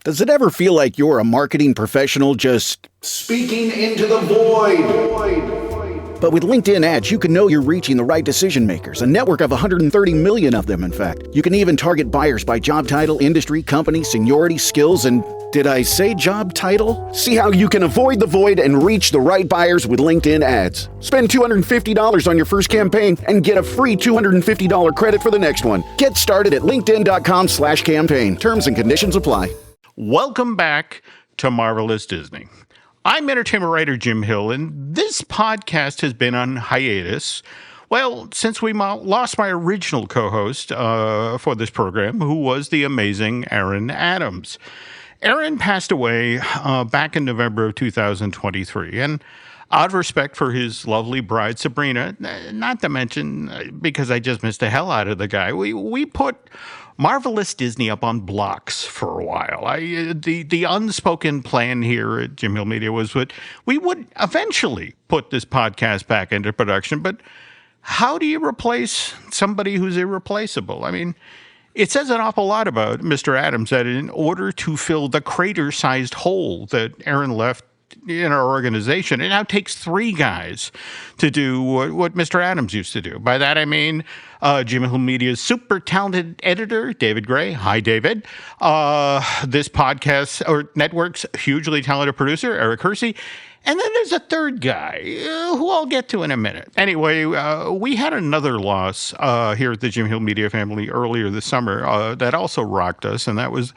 Does it ever feel like you're a marketing professional just speaking into the void? But with LinkedIn ads, you can know you're reaching the right decision makers, a network of 130 million of them, in fact. You can even target buyers by job title, industry, company, seniority, skills, and did I say job title? See how you can avoid the void and reach the right buyers with LinkedIn ads. Spend $250 on your first campaign and get a free $250 credit for the next one. Get started at linkedin.com/campaign. Terms and conditions apply. Welcome back to Marvelous Disney. I'm entertainment writer Jim Hill, and this podcast has been on hiatus, well, since we lost my original co-host for this program, who was the amazing Aaron Adams. Aaron passed away back in November of 2023, and out of respect for his lovely bride, Sabrina, not to mention, because I just missed the hell out of the guy, we put Marvelous Disney up on blocks for a while. The unspoken plan here at Jim Hill Media was that we would eventually put this podcast back into production, but how do you replace somebody who's irreplaceable? I mean, it says an awful lot about Mr. Adams that in order to fill the crater-sized hole that Aaron left in our organization, it now takes three guys to do what Mr. Adams used to do. By that I mean Jim Hill Media's super talented editor, David Gray. Hi, David. This podcast or network's hugely talented producer, Eric Hersey. And then there's a third guy who I'll get to in a minute. Anyway, we had another loss here at the Jim Hill Media family earlier this summer that also rocked us, and that was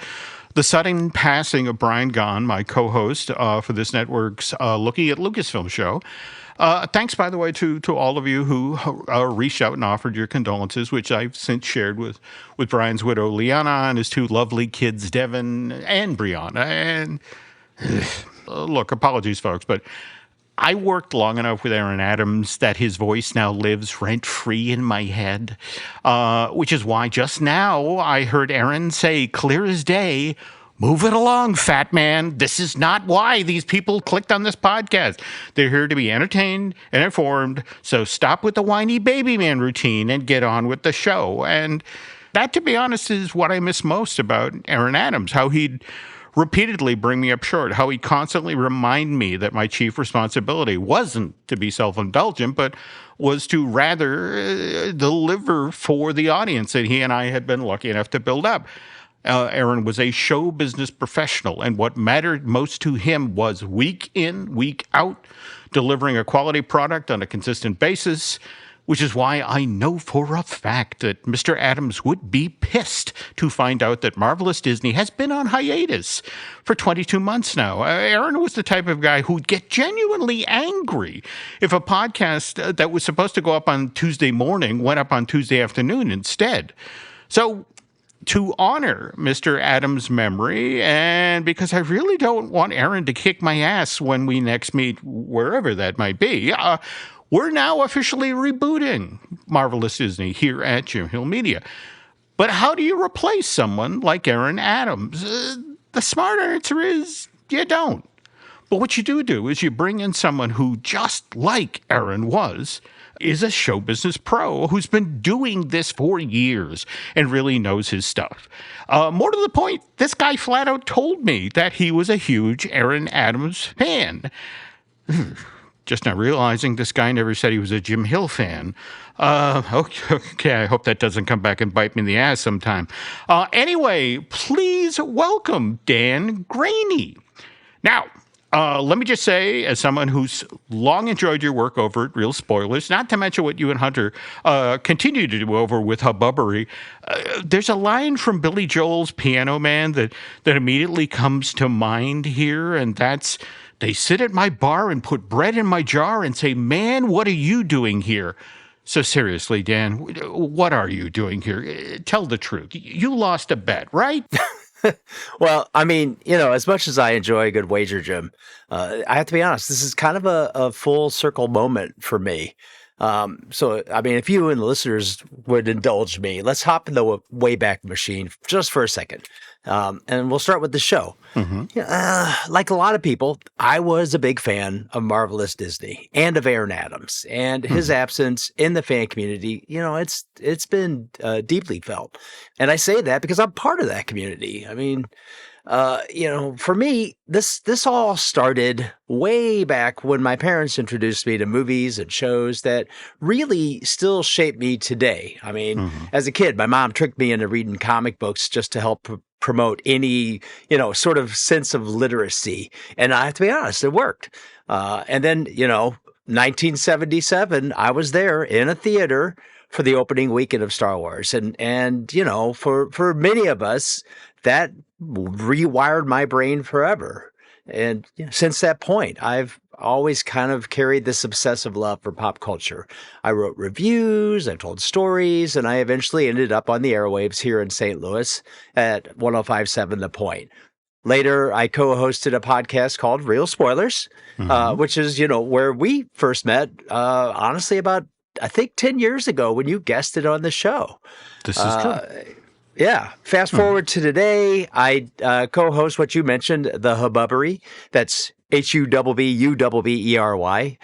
the sudden passing of Brian Gahn, my co-host for this network's Looking at Lucasfilm show. Thanks, by the way, to all of you who reached out and offered your condolences, which I've since shared with Brian's widow, Liana, and his two lovely kids, Devin and Brianna. And look, apologies, folks, but I worked long enough with Aaron Adams that his voice now lives rent-free in my head, which is why just now I heard Aaron say, clear as day, move it along, fat man. This is not why these people clicked on this podcast. They're here to be entertained and informed, so stop with the whiny baby man routine and get on with the show. And that, to be honest, is what I miss most about Aaron Adams, how he'd repeatedly bring me up short, how he constantly remind me that my chief responsibility wasn't to be self-indulgent, but was to rather deliver for the audience that he and I had been lucky enough to build up. Aaron was a show business professional, and what mattered most to him was week in, week out, delivering a quality product on a consistent basis, which is why I know for a fact that Mr. Adams would be pissed to find out that Marvelous Disney has been on hiatus for 22 months now. Aaron was the type of guy who'd get genuinely angry if a podcast that was supposed to go up on Tuesday morning went up on Tuesday afternoon instead. So, to honor Mr. Adams' memory, and because I really don't want Aaron to kick my ass when we next meet, wherever that might be, we're now officially rebooting Marvelous Disney here at Jim Hill Media. But how do you replace someone like Aaron Adams? The smart answer is you don't. But what you do is you bring in someone who, just like Aaron was, is a show business pro who's been doing this for years and really knows his stuff. More to the point, this guy flat out told me that he was a huge Aaron Adams fan. Just now realizing this guy never said he was a Jim Hill fan. Okay, I hope that doesn't come back and bite me in the ass sometime. Anyway, please welcome Dan Graney. Now, let me just say, as someone who's long enjoyed your work over at Real Spoilers, not to mention what you and Hunter continue to do over with Hubbubbery, there's a line from Billy Joel's Piano Man that immediately comes to mind here, and that's, they sit at my bar and put bread in my jar and say, man, what are you doing here? So seriously, Dan, what are you doing here? Tell the truth. You lost a bet, right? Well, I mean, as much as I enjoy a good wager, Jim, I have to be honest, this is kind of a full circle moment for me. So, I mean, if you and the listeners would indulge me, let's hop in the Wayback Machine just for a second. And we'll start with the show. Mm-hmm. Like a lot of people, I was a big fan of Marvelous Disney and of Aaron Adams, and his absence in the fan community, it's been deeply felt. And I say that because I'm part of that community. I mean, For me, this all started way back when my parents introduced me to movies and shows that really still shape me today. I mean, as a kid, my mom tricked me into reading comic books just to help promote any, sort of sense of literacy. And I have to be honest, it worked. And then, 1977, I was there in a theater for the opening weekend of Star Wars. And for many of us, that rewired my brain forever. And since that point, I've always kind of carried this obsessive love for pop culture. I wrote reviews, I told stories, and I eventually ended up on the airwaves here in St. Louis at 105.7 The Point. Later, I co-hosted a podcast called Real Spoilers, which is, where we first met, honestly, about, I think, 10 years ago when you guested on the show. This is true. Yeah. Fast forward to today, I co-host what you mentioned, The Hububbery. That's HUBBUBBERY.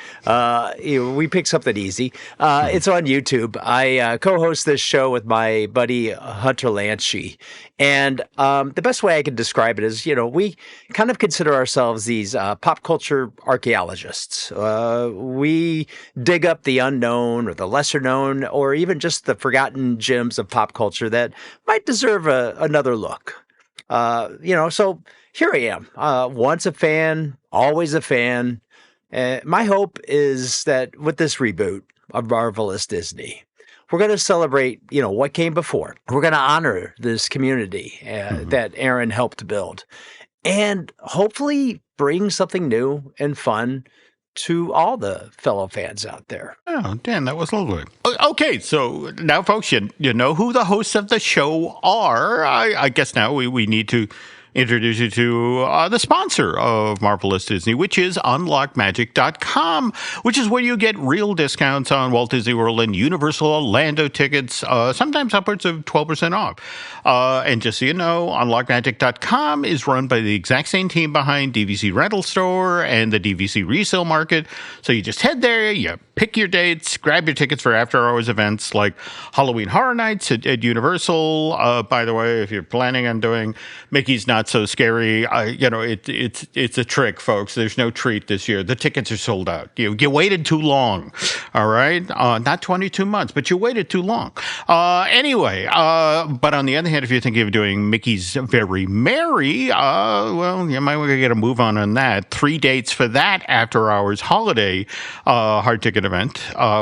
We picked something easy. It's on YouTube. I co-host this show with my buddy Hunter Lanchey. And the best way I can describe it is, we kind of consider ourselves these pop culture archaeologists. We dig up the unknown or the lesser known or even just the forgotten gems of pop culture that might deserve another look. So here I am, once a fan, always a fan. My hope is that with this reboot of Marvelous Disney, we're going to celebrate, what came before. We're going to honor this community that Aaron helped build and hopefully bring something new and fun to all the fellow fans out there. Oh, Dan, that was lovely. Okay, so now, folks, you know who the hosts of the show are. I guess now we need to introduce you to the sponsor of Marvelous Disney, which is unlockmagic.com, which is where you get real discounts on Walt Disney World and Universal Orlando tickets, sometimes upwards of 12% off. And just so you know, unlockmagic.com is run by the exact same team behind DVC Rental Store and the DVC Resale Market. So you just head there, you pick your dates, grab your tickets for after-hours events like Halloween Horror Nights at Universal. By the way, if you're planning on doing Mickey's Not So Scary, it's a trick, folks. There's no treat this year. The tickets are sold out. You waited too long, all right? Not 22 months, but you waited too long. Anyway, but on the other hand, if you're thinking of doing Mickey's Very Merry, you might want to get a move on that. 3 dates for that after-hours holiday hard ticket event,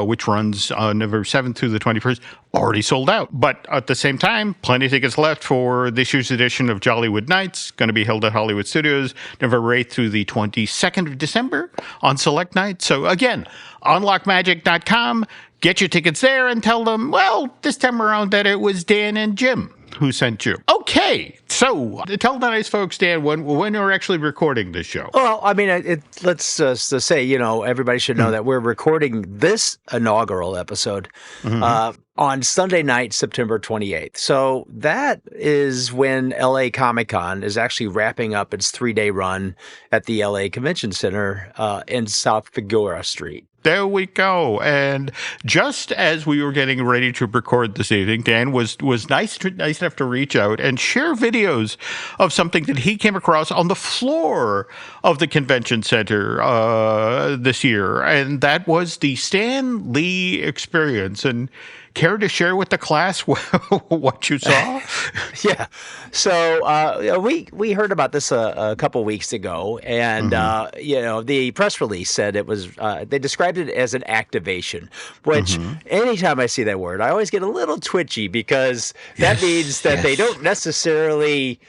which runs November 7th through the 21st, already sold out. But at the same time, plenty of tickets left for this year's edition of Jollywood Nights, going to be held at Hollywood Studios November 8th through the 22nd of December on select nights. So again, unlockmagic.com, get your tickets there and tell them, well, this time around that it was Dan and Jim who sent you. Okay, so tell the nice folks, Dan, when we're actually recording this show. Well, I mean, let's say, everybody should know that we're recording this inaugural episode on Sunday night, September 28th. So that is when LA Comic-Con is actually wrapping up its 3-day run at the LA Convention Center in South Figueroa Street. There we go. And just as we were getting ready to record this evening, Dan was nice enough to reach out and share videos of something that he came across on the floor of the convention center this year. And that was the Stan Lee experience. And care to share with the class what you saw? Yeah. So we heard about this a couple weeks ago, and the press release said it was. They described it as an activation, which anytime I see that word, I always get a little twitchy because that means that they don't necessarily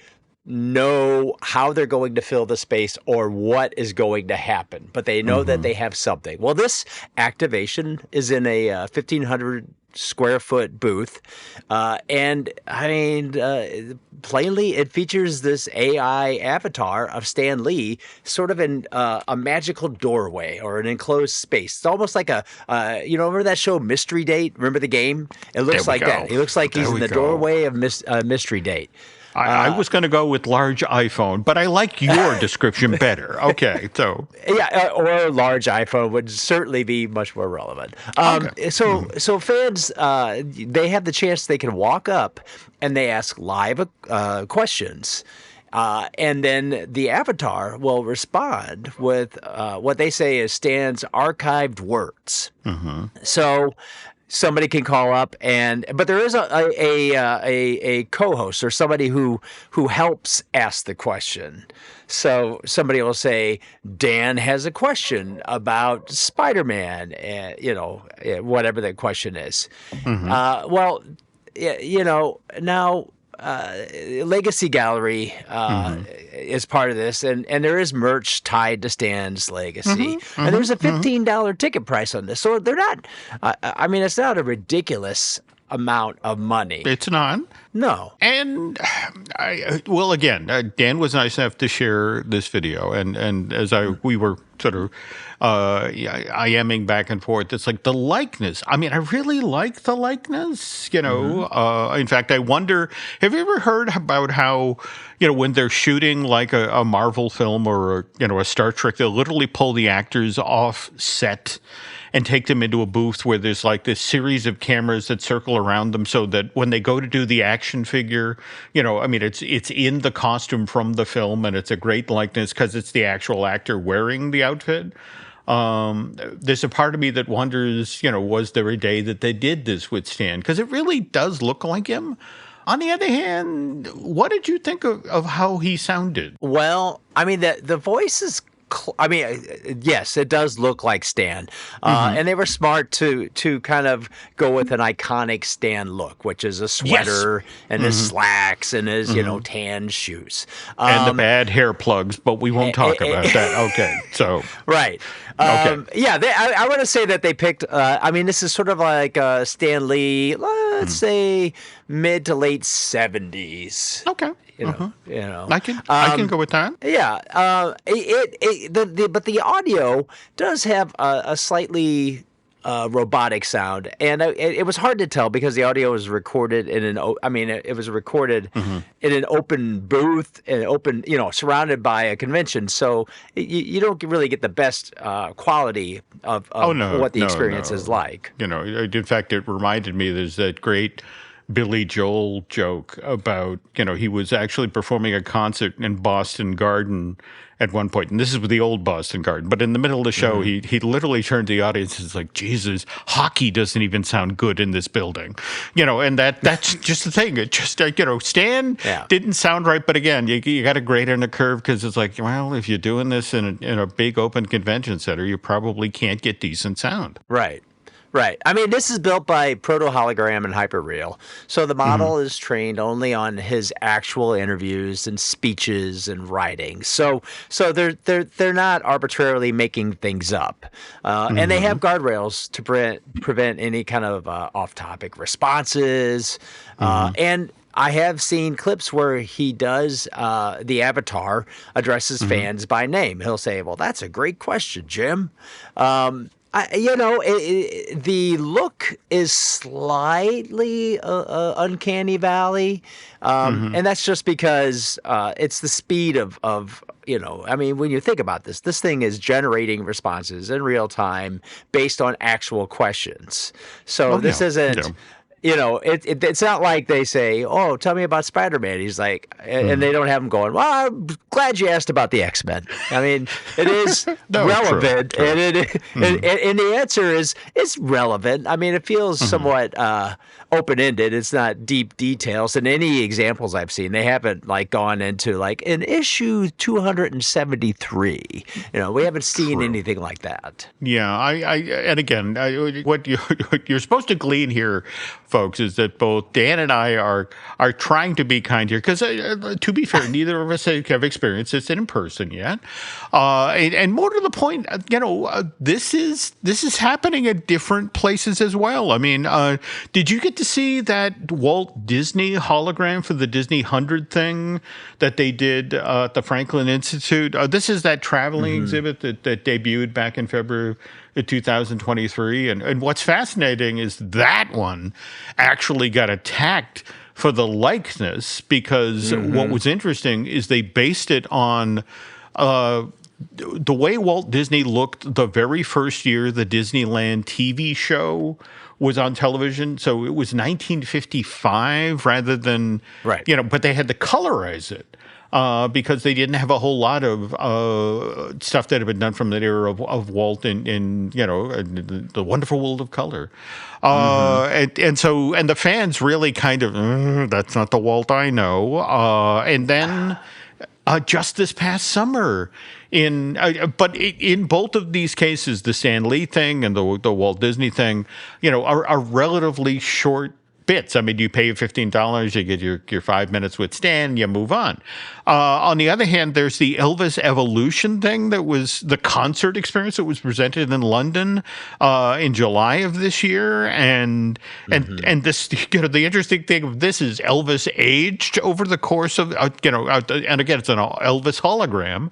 know how they're going to fill the space or what is going to happen, but they know that they have something. Well, this activation is in a 1,500 square foot booth. And I mean, plainly, it features this AI avatar of Stan Lee sort of in a magical doorway or an enclosed space. It's almost like remember that show Mystery Date? Remember the game? It looks like that. It looks like he's in the doorway of Mystery Date. I was going to go with large iPhone, but I like your description better. Okay, so yeah, or large iPhone would certainly be much more relevant. So fans, they have the chance they can walk up and they ask live questions. And then the avatar will respond with what they say is Stan's archived words. So somebody can call up but there is a co-host or somebody who helps ask the question. So somebody will say, Dan has a question about Spider-Man, whatever the question is. Now Legacy Gallery is part of this, and there is merch tied to Stan's legacy. And there's a $15 ticket price on this. So they're not, it's not a ridiculous amount of money. It's not. No. And again, Dan was nice enough to share this video, and as we were sort of IMing back and forth, it's like the likeness. I mean, I really like the likeness. In fact, I wonder. Have you ever heard about how when they're shooting like a Marvel film or a Star Trek, they'll literally pull the actors off set and take them into a booth where there's like this series of cameras that circle around them so that when they go to do the action figure, it's in the costume from the film and it's a great likeness because it's the actual actor wearing the outfit. There's a part of me that wonders, was there a day that they did this with Stan? Because it really does look like him. On the other hand, what did you think of how he sounded? Well, the voice is yes, it does look like Stan. And they were smart to kind of go with an iconic Stan look, which is a sweater and his slacks and his, tan shoes. And the bad hair plugs, but we won't talk about that. Okay, so. Right. Okay. I want to say that they picked, this is sort of like Stan Lee, let's say mid to late 70s. Okay. I can go with that. Yeah. But the audio does have a slightly robotic sound, and it was hard to tell because the audio was recorded in it was recorded in an open booth, surrounded by a convention. So you don't really get the best quality of what the experience is like. In fact, it reminded me there's that great Billy Joel joke about, he was actually performing a concert in Boston Garden at one point, and this is with the old Boston Garden, but in the middle of the show, he literally turned to the audience and was like, Jesus, hockey doesn't even sound good in this building. And that's just the thing. It just, Stan didn't sound right, but again, you got to grade on the curve because it's like, well, if you're doing this in a big open convention center, you probably can't get decent sound. Right. Right. This is built by Proto Hologram and Hyperreal. So the model is trained only on his actual interviews and speeches and writing. So they're not arbitrarily making things up. And they have guardrails to prevent any kind of off-topic responses. And I have seen clips where he does, the avatar addresses fans by name. He'll say, well, that's a great question, Jim. The look is slightly uncanny valley, and that's just because it's the speed of when you think about this thing is generating responses in real time based on actual questions. So this isn't. Yeah. It's not like they say, "Oh, tell me about Spider-Man." He's like, and they don't have him going, "Well, I'm glad you asked about the X-Men." It is relevant, true. And the answer is it's relevant. It feels somewhat open-ended. It's not deep details. And any examples I've seen, they haven't gone into in issue 273. We haven't seen anything like that. Yeah, and again, what you're supposed to glean here, folks, is that both Dan and I are trying to be kind here because, to be fair, neither of us have experienced this in person yet. And more to the point, this is happening at different places as well. Did you get to see that Walt Disney hologram for the Disney 100 thing that they did at the Franklin Institute? This is that traveling exhibit that debuted back in February 2023. And what's fascinating is that one actually got attacked for the likeness because what was interesting is they based it on the way Walt Disney looked the very first year the Disneyland TV show was on television. So it was 1955 rather than, but they had to colorize it. because they didn't have a whole lot of stuff that had been done from that era of Walt in the wonderful world of color. And the fans really kind of, that's not the Walt I know. And then just this past summer, but in both of these cases, the Stan Lee thing and the Walt Disney thing, are relatively short bits. I mean, you pay $15, you get your 5 minutes with Stan, you move on. On the other hand, there's the Elvis Evolution thing that was the concert experience that was presented in London in July of this year, and this, the interesting thing of this is Elvis aged over the course of and again, it's an Elvis hologram.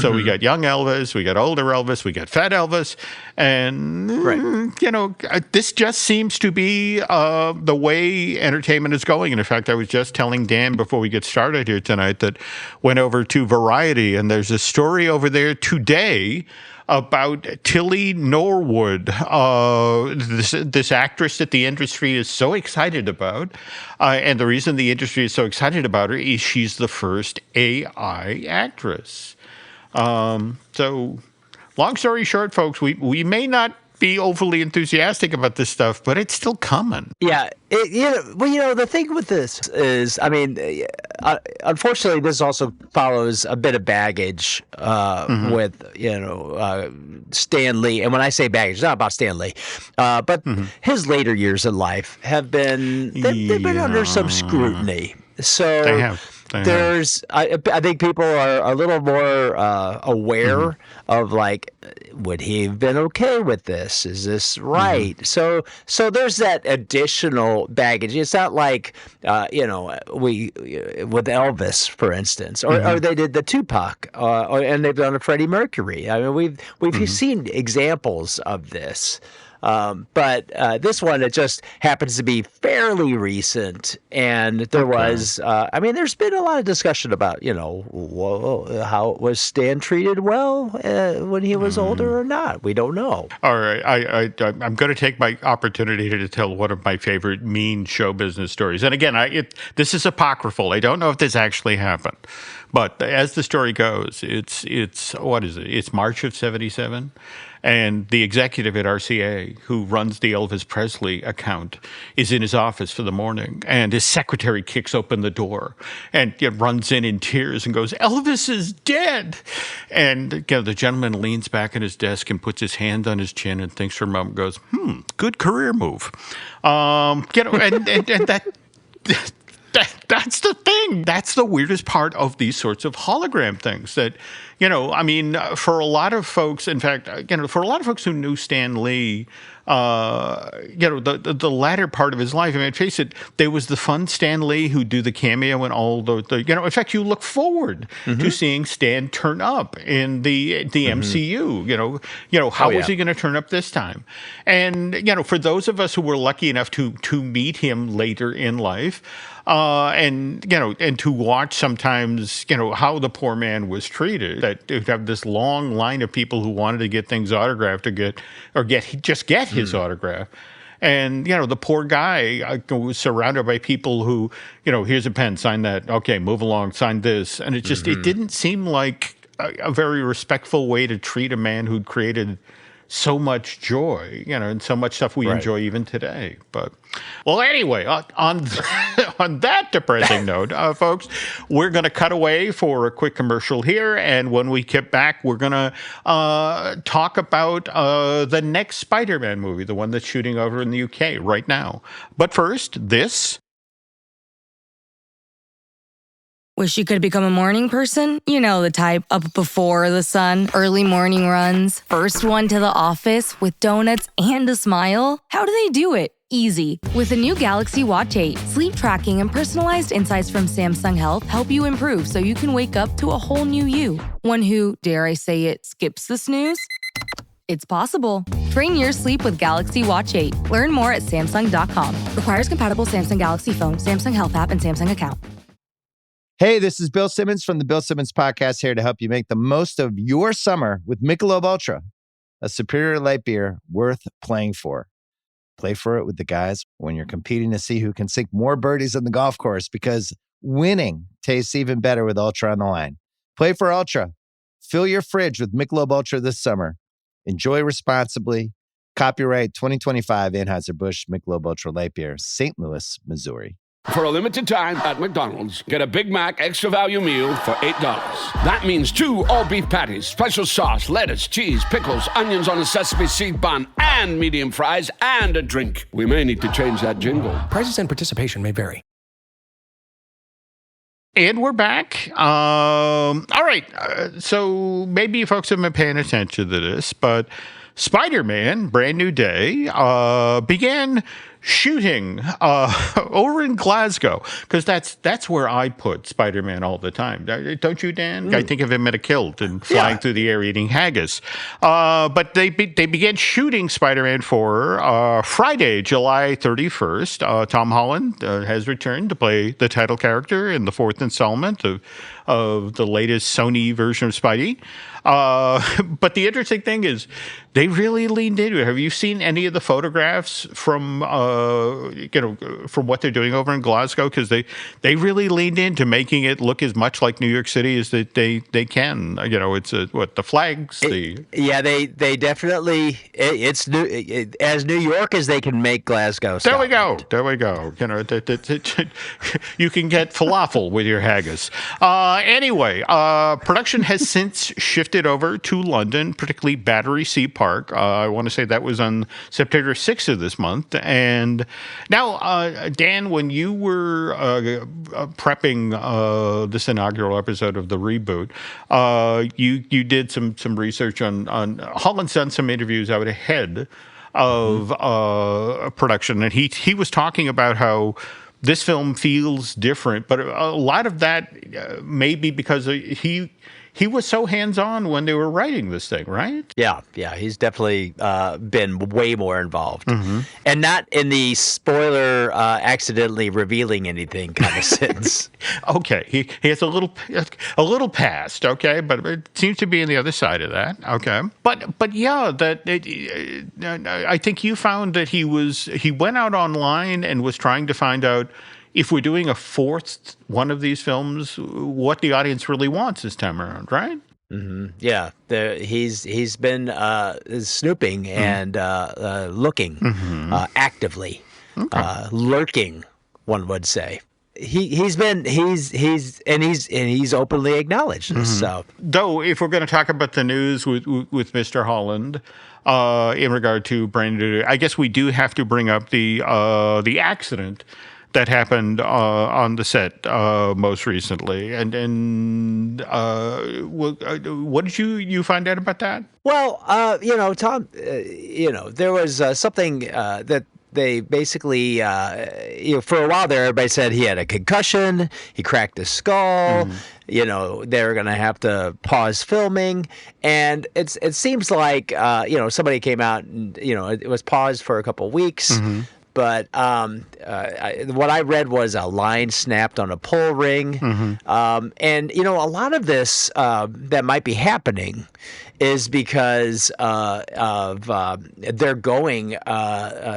So we got young Elvis, we got older Elvis, we got fat Elvis, and this just seems to be the way entertainment is going. And in fact, I was just telling Dan before we get started here tonight that went over to Variety, and there's a story over there today about Tilly Norwood, this actress that the industry is so excited about. And the reason the industry is so excited about her is she's the first AI actress. So long story short, folks, we may not be overly enthusiastic about this stuff, but it's still coming. Yeah. The thing with this is, I mean, unfortunately, this also follows a bit of baggage with, Stan Lee. And when I say baggage, it's not about Stan Lee, but his later years in life have been, they've been under some scrutiny. So they have. I think people are a little more aware of, like, would he have been okay with this? Is this right? So there's that additional baggage. It's not like we with Elvis, for instance, or they did the Tupac, and they've done a Freddie Mercury. I mean, we've seen examples of this. But this one, it just happens to be fairly recent, and there was, there's been a lot of discussion about, how was Stan treated well when he was older or not. We don't know. All right, I'm going to take my opportunity to tell one of my favorite mean show business stories. And again, this is apocryphal. I don't know if this actually happened, but as the story goes, it's what is it? It's March of '77. And the executive at RCA, who runs the Elvis Presley account, is in his office for the morning, and his secretary kicks open the door and runs in tears and goes, "Elvis is dead!" And the gentleman leans back at his desk and puts his hand on his chin and thinks for a moment, goes, good career move. And that. That's the thing. That's the weirdest part of these sorts of hologram things that, for a lot of folks, in fact, for a lot of folks who knew Stan Lee, the latter part of his life, I mean, face it, there was the fun Stan Lee who'd do the cameo and all the in fact, you look forward to seeing Stan turn up in the MCU, how is he going to turn up this time? And, for those of us who were lucky enough to meet him later in life, and to watch sometimes, how the poor man was treated, that you'd have this long line of people who wanted to get things autographed to get his autograph. And, the poor guy was surrounded by people who, here's a pen, sign that. Okay, move along, sign this. And it just, it didn't seem like a very respectful way to treat a man who'd created so much joy, and so much stuff we enjoy even today. But, well, anyway, on that depressing note, folks, we're going to cut away for a quick commercial here. And when we get back, we're going to talk about the next Spider-Man movie, the one that's shooting over in the UK right now. But first, this. Wish you could become a morning person? You know the type, up before the sun, early morning runs, first one to the office with donuts and a smile. How do they do it? Easy. With the new Galaxy Watch 8, sleep tracking and personalized insights from Samsung Health help you improve so you can wake up to a whole new you. One who, dare I say it, skips the snooze? It's possible. Train your sleep with Galaxy Watch 8. Learn more at Samsung.com. Requires compatible Samsung Galaxy phone, Samsung Health app, and Samsung account. Hey, this is Bill Simmons from the Bill Simmons Podcast, here to help you make the most of your summer with Michelob Ultra, a superior light beer worth playing for. Play for it with the guys when you're competing to see who can sink more birdies on the golf course, because Winning tastes even better with Ultra on the line. Play for Ultra. Fill your fridge with Michelob Ultra this summer. Enjoy responsibly. Copyright 2025 Anheuser-Busch Michelob Ultra Light Beer, St. Louis, Missouri. For a limited time at McDonald's, get a Big Mac extra value meal for $8. That means 2 all-beef patties, special sauce, lettuce, cheese, pickles, onions on a sesame seed bun, and medium fries, and a drink. We may need to change that jingle. Prices and participation may vary. And we're back. All right. So maybe you folks have been paying attention to this, but Spider-Man, Brand New Day, began shooting over in Glasgow, because that's where I put Spider-Man all the time. Don't you, Dan? I think of him in a kilt and flying through the air eating haggis. But they began shooting Spider-Man for Friday, July 31st. Tom Holland has returned to play the title character in the 4th installment of the latest Sony version of Spidey. But the interesting thing is they really leaned into it. Have you seen any of the photographs from from what they're doing over in Glasgow? Because they really leaned into making it look as much like New York City as they can. It's the flags. They definitely it's as New York as they can make Glasgow. There we go. You can get falafel with your haggis. Anyway, production has since shifted over to London, particularly Battersea Park. I want to say that was on September 6th of this month. And now, Dan, when you were prepping this inaugural episode of the reboot, you did some research on Holland's done some interviews out ahead of production, and he was talking about how this film feels different, but a lot of that may be because he was so hands-on when they were writing this thing, right? Yeah, he's definitely been way more involved, and not in the spoiler accidentally revealing anything kind of sense. Okay, he has a little past, okay, but it seems to be on the other side of that, okay. But yeah, I think you found that he went out online and was trying to find out if we're doing a 4th one of these films, what the audience really wants this time around, right? Mm-hmm. Yeah, he's been snooping and looking actively, lurking. One would say he's openly acknowledged this. So, though, if we're going to talk about the news with Mr. Holland in regard to Brand New Day, I guess we do have to bring up the accident that happened on the set most recently, and what did you find out about that? Well, Tom, there was something that they basically, for a while there, everybody said he had a concussion, he cracked his skull. They were going to have to pause filming, and it seems like somebody came out and it was paused for a couple of weeks. But what I read was a line snapped on a pull ring. And, a lot of this that might be happening is because of they're going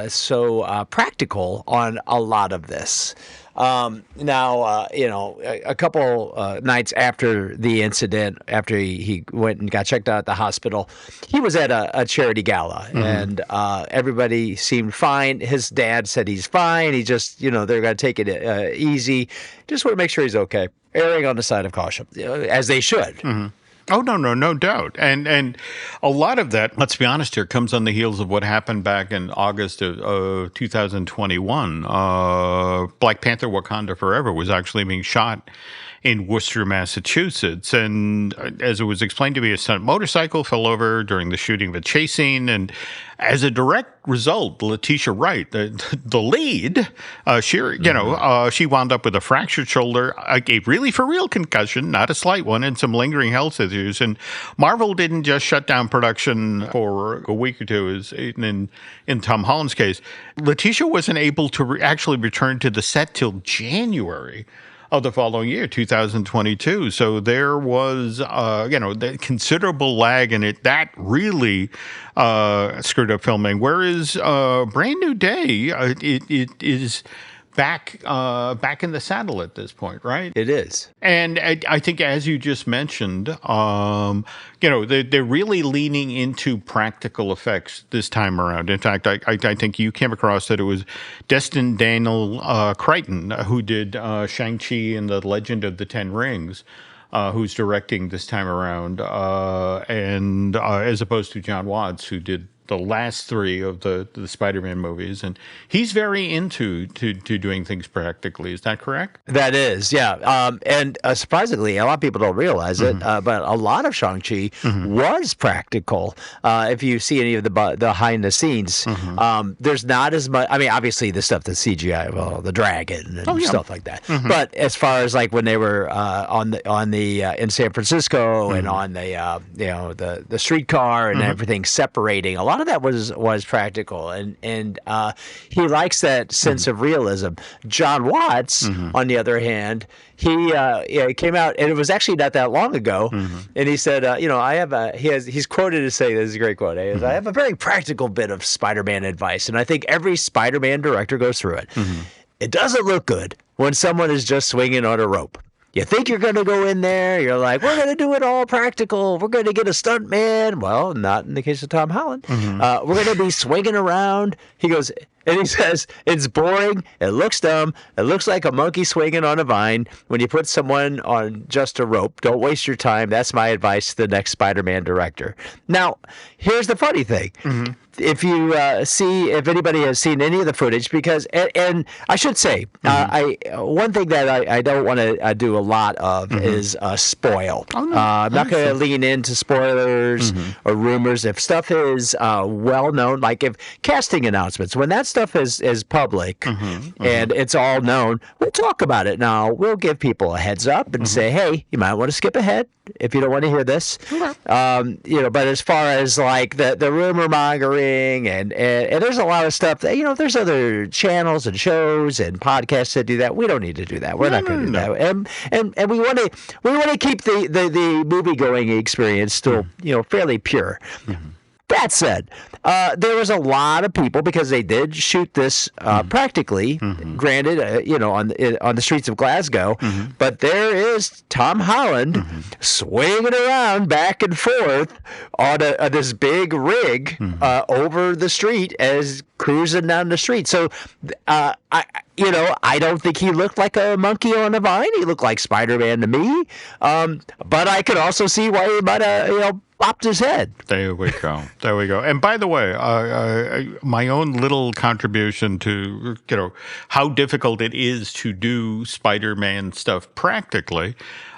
so practical on a lot of this. Now, a couple nights after the incident, after he went and got checked out at the hospital, he was at a charity gala, and everybody seemed fine. His dad said he's fine. He just, they're going to take it easy. Just want to make sure he's okay. Erring on the side of caution, as they should. Oh, no doubt. And a lot of that, let's be honest here, comes on the heels of what happened back in August of 2021. Black Panther Wakanda Forever was actually being shot in Worcester, Massachusetts. And as it was explained to me, a stunt motorcycle fell over during the shooting of a chase scene. And as a direct result, Letitia Wright, the lead, she wound up with a fractured shoulder, a really for real concussion, not a slight one, and some lingering health issues. And Marvel didn't just shut down production for a week or two, as in Tom Holland's case. Letitia wasn't able to actually return to the set till January of the following year, 2022. So there was, the considerable lag in it. That really screwed up filming. Whereas Brand New Day, it is back in the saddle at this point, right? It is. And I think, as you just mentioned, they're really leaning into practical effects this time around. In fact, I think you came across that it was Destin Daniel Crichton who did Shang-Chi and the Legend of the Ten Rings, who's directing this time around, and as opposed to John Watts, who did the last three of the Spider-Man movies, and he's very into doing things practically. Is that correct? That is, yeah. And surprisingly, a lot of people don't realize it, but a lot of Shang-Chi was practical. If you see any of the behind the scenes, there's not as much. I mean, obviously the stuff that's CGI, well, the dragon and stuff like that. But as far as like when they were on the in San Francisco and on the streetcar and everything separating, a lot of that was practical, and he likes that sense of realism. John Watts, on the other hand, he came out, and it was actually not that long ago, and he said, he's quoted as saying, this is a great quote, I have a very practical bit of Spider-Man advice, and I think every Spider-Man director goes through it. It doesn't look good when someone is just swinging on a rope. You think you're going to go in there, you're like, we're going to do it all practical. We're going to get a stunt man. Well, not in the case of Tom Holland. We're going to be swinging around. He goes, and he says, it's boring. It looks dumb. It looks like a monkey swinging on a vine. When you put someone on just a rope, don't waste your time. That's my advice to the next Spider-Man director. Now, here's the funny thing. If you if anybody has seen any of the footage, because, and I should say, one thing that I don't want to do a lot of is spoil. I'm not going to lean into spoilers or rumors. If stuff is well known, like if casting announcements, when that stuff is public and it's all known, we'll talk about it. Now, we'll give people a heads up and say, hey, you might want to skip ahead if you don't want to hear this. But as far as like the rumor mongering, and there's a lot of stuff that, there's other channels and shows and podcasts that do that. We don't need to do that. We're not going to do that. And we want to keep the movie going experience still fairly pure. That said, there was a lot of people, because they did shoot this practically, granted, on the streets of Glasgow, but there is Tom Holland swinging around back and forth on this big rig over the street as cruising down the street. So, I don't think he looked like a monkey on a vine. He looked like Spider-Man to me. But I could also see why he might have, popped his head. There we go. And by the way, my own little contribution to, how difficult it is to do Spider-Man stuff practically.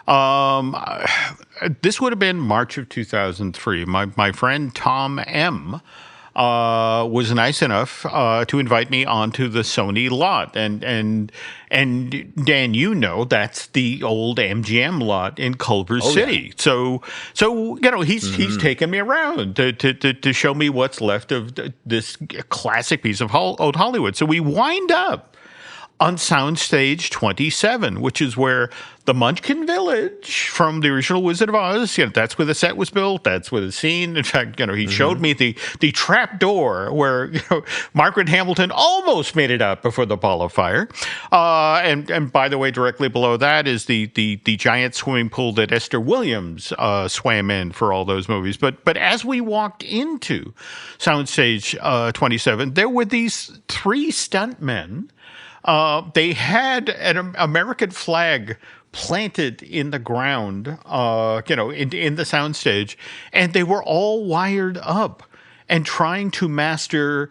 This would have been March of 2003. My friend Tom M. Was nice enough to invite me onto the Sony lot, and Dan, that's the old MGM lot in Culver City. Yeah. So he's taken me around to show me what's left of this classic piece of old Hollywood. So we wind up on Soundstage 27, which is where the Munchkin Village from the original Wizard of Oz, that's where the set was built. That's where the scene. In fact, he showed me the trap door where Margaret Hamilton almost made it out before the ball of fire. And by the way, directly below that is the giant swimming pool that Esther Williams swam in for all those movies. But as we walked into Soundstage 27, there were these three stuntmen. They had an American flag planted in the ground, in the soundstage, and they were all wired up and trying to master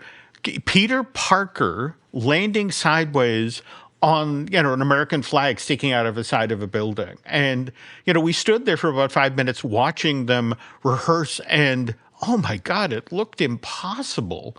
Peter Parker landing sideways on, an American flag sticking out of the side of a building. And, we stood there for about 5 minutes watching them rehearse, and oh my God, it looked impossible.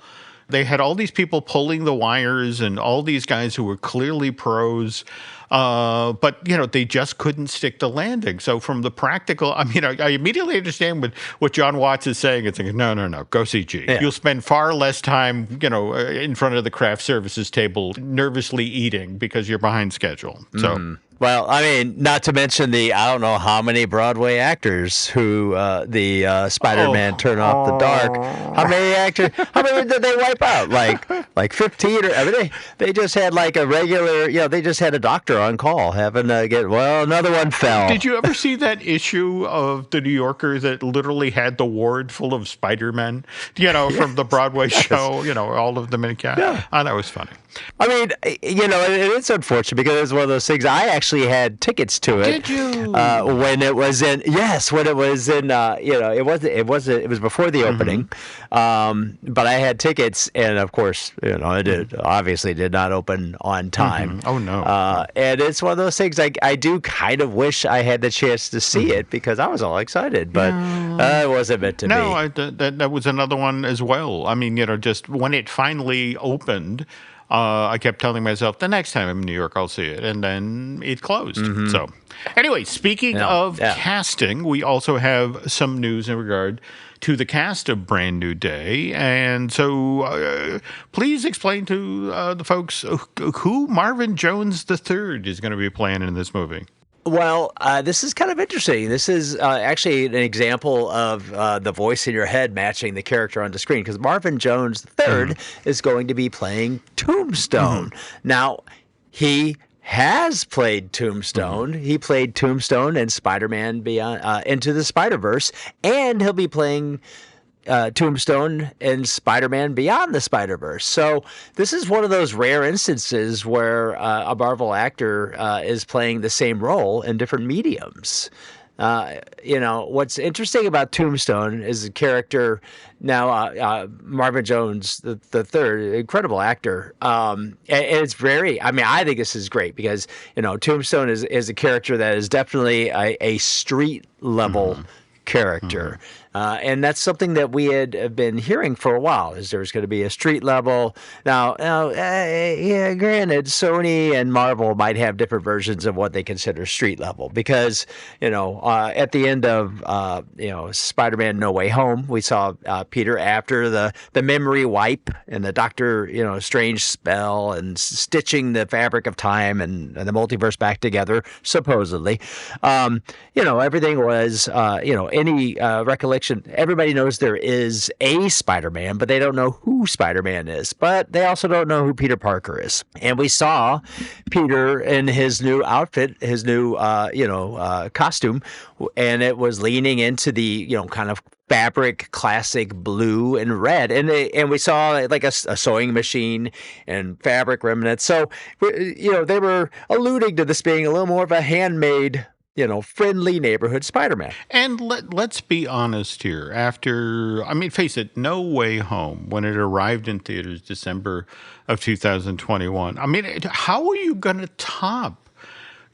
They had all these people pulling the wires and all these guys who were clearly pros, but, they just couldn't stick the landing. So from the practical, I immediately understand what John Watts is saying. It's like, no, go CG. Yeah. You'll spend far less time, in front of the craft services table nervously eating because you're behind schedule. So. Well, I mean, not to mention I don't know how many Broadway actors who the Spider-Man Turn Off the Dark. How many did they wipe out? Like 15? I mean, they just had like a regular, they just had a doctor on call having to another one fell. Did you ever see that issue of The New Yorker that literally had the ward full of Spider-Men, from the Broadway show, all of them in cast? Yeah. Oh, that was funny. I mean, it's unfortunate because it's one of those things. I actually had tickets to it. Did you? When it was in? Yes, when it was in. It was before the opening, but I had tickets, and of course, it obviously did not open on time. Oh no! And it's one of those things. I do kind of wish I had the chance to see it because I was all excited, but it wasn't meant to be. No, that was another one as well. I mean, just when it finally opened. I kept telling myself, the next time I'm in New York, I'll see it. And then it closed. So anyway, speaking of casting, we also have some news in regard to the cast of Brand New Day. And so please explain to the folks who Marvin Jones III is going to be playing in this movie. Well, this is kind of interesting. This is actually an example of the voice in your head matching the character on the screen because Marvin Jones III is going to be playing Tombstone. Now, he has played Tombstone. He played Tombstone in Spider-Man Beyond Into the Spider-Verse, and he'll be playing Tombstone and Spider-Man Beyond the Spider-Verse. So this is one of those rare instances where a Marvel actor is playing the same role in different mediums. What's interesting about Tombstone is the character. Now, Marvin Jones the third, incredible actor. And it's very. I mean, I think this is great because Tombstone is a character that is definitely a street level character. And that's something that we had been hearing for a while, is there's going to be a street level. Now, granted, Sony and Marvel might have different versions of what they consider street level because, at the end of, Spider-Man No Way Home, we saw Peter after the memory wipe and the Doctor, Strange spell and stitching the fabric of time and the multiverse back together, supposedly. Everything was, any recollection. Everybody knows there is a Spider-Man, but they don't know who Spider-Man is. But they also don't know who Peter Parker is. And we saw Peter in his new outfit, his new, costume, and it was leaning into the, kind of fabric classic blue and red, and we saw like a sewing machine and fabric remnants. So, they were alluding to this being a little more of a handmade, friendly neighborhood Spider-Man. And let's be honest here. Face it, No Way Home, when it arrived in theaters December of 2021, how are you going to top,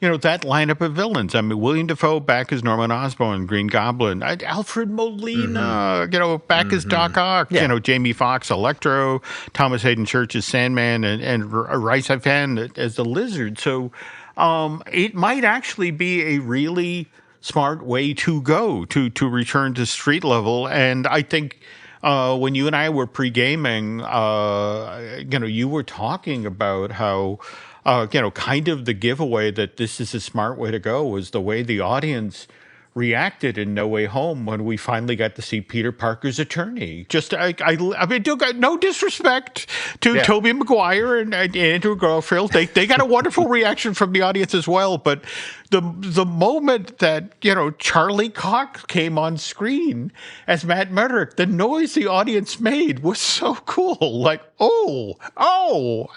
that lineup of villains? William Dafoe back as Norman Osborn, Green Goblin, Alfred Molina, back as Doc Ock, Jamie Foxx, Electro, Thomas Hayden Church as Sandman, and Rice Ifan as the Lizard. So, it might actually be a really smart way to go to return to street level. And I think when you and I were pre-gaming, you were talking about how, kind of the giveaway that this is a smart way to go was the way the audience reacted in No Way Home when we finally got to see Peter Parker's attorney. No disrespect to Tobey Maguire and Andrew Garfield. They got a wonderful reaction from the audience as well. But the moment that, Charlie Cox came on screen as Matt Murdock, the noise the audience made was so cool. Like, oh,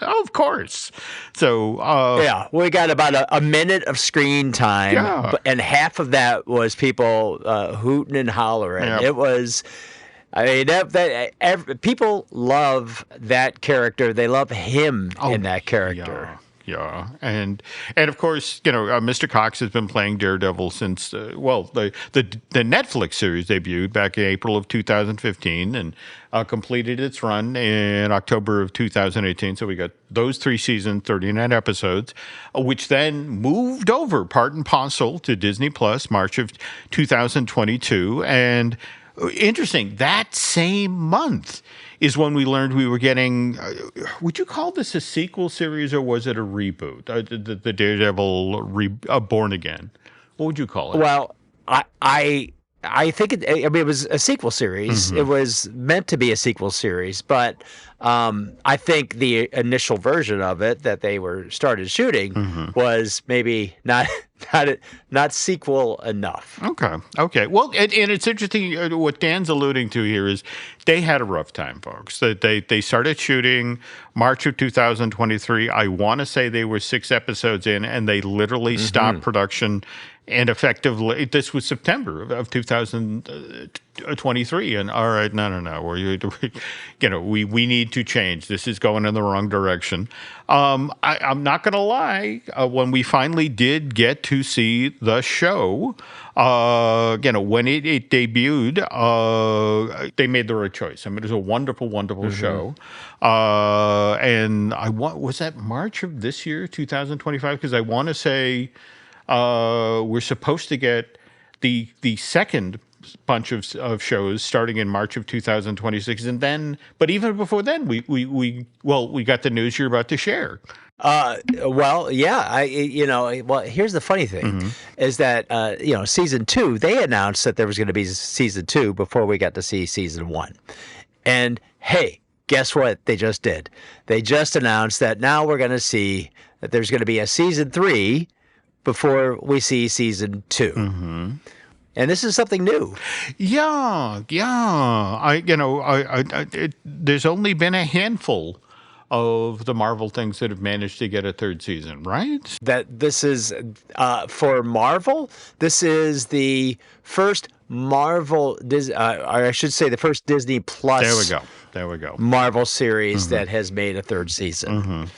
of course. So, we got about a minute of screen time, and half of that was people hooting and hollering. Yep. It was, people love that character. They love him in that character. Yeah, and of course, Mr. Cox has been playing Daredevil since the Netflix series debuted back in April of 2015 and completed its run in October of 2018. So we got those 3 seasons, 39 episodes, which then moved over part and parcel to Disney Plus March of 2022, and Interesting. That same month is when we learned we were getting. Would you call this a sequel series or was it a reboot? The Daredevil Born Again. What would you call it? Well, I think it was a sequel series. It was meant to be a sequel series, but I think the initial version of it that they were started shooting was maybe not sequel enough. Okay. Well, and it's interesting. What Dan's alluding to here is they had a rough time, folks. They started shooting March of 2023. I want to say they were 6 episodes in, and they literally stopped production. And effectively, this was September of 2023. And all right, no. We need to change. This is going in the wrong direction. I'm not going to lie. When we finally did get to see the show, when it debuted, they made the right choice. I mean, it was a wonderful, wonderful show. And was that March of this year, 2025? Because I want to say. We're supposed to get the second bunch of shows starting in March of 2026, and then, but even before then, we got the news you're about to share. Well, yeah, here's the funny thing is that season 2 they announced that there was going to be season 2 before we got to see season 1, and hey, guess what they just did? They just announced that now we're going to see that there's going to be a season 3. Before we see season 2, and this is something new. Yeah. There's only been a handful of the Marvel things that have managed to get a 3rd season, right? That this is for Marvel. This is the first Marvel, or I should say, the first Disney Plus. There we go. Marvel series that has made a 3rd season.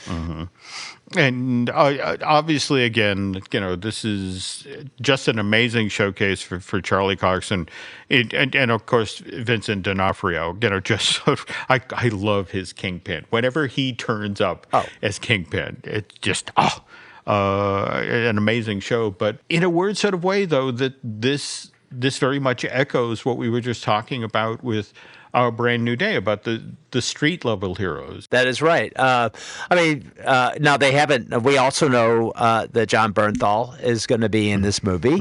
And obviously, again, this is just an amazing showcase for Charlie Cox and of course Vincent D'Onofrio. I love his Kingpin. Whenever he turns up as Kingpin, it's just an amazing show. But in a weird sort of way, though, that this very much echoes what we were just talking about with Our Brand New Day, about the street level heroes. That is right. Now they haven't. We also know that John Bernthal is going to be in this movie.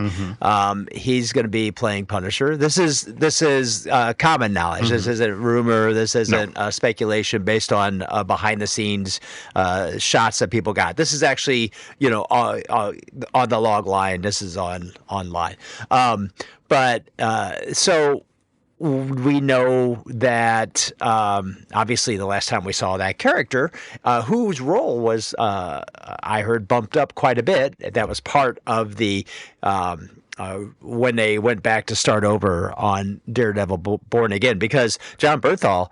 He's going to be playing Punisher. This is common knowledge. This isn't rumor. This isn't speculation based on behind the scenes shots that people got. This is actually on the log line. This is online. So. We know that obviously the last time we saw that character, whose role was, I heard, bumped up quite a bit. That was part of the when they went back to start over on Daredevil Born Again, because John Bernthal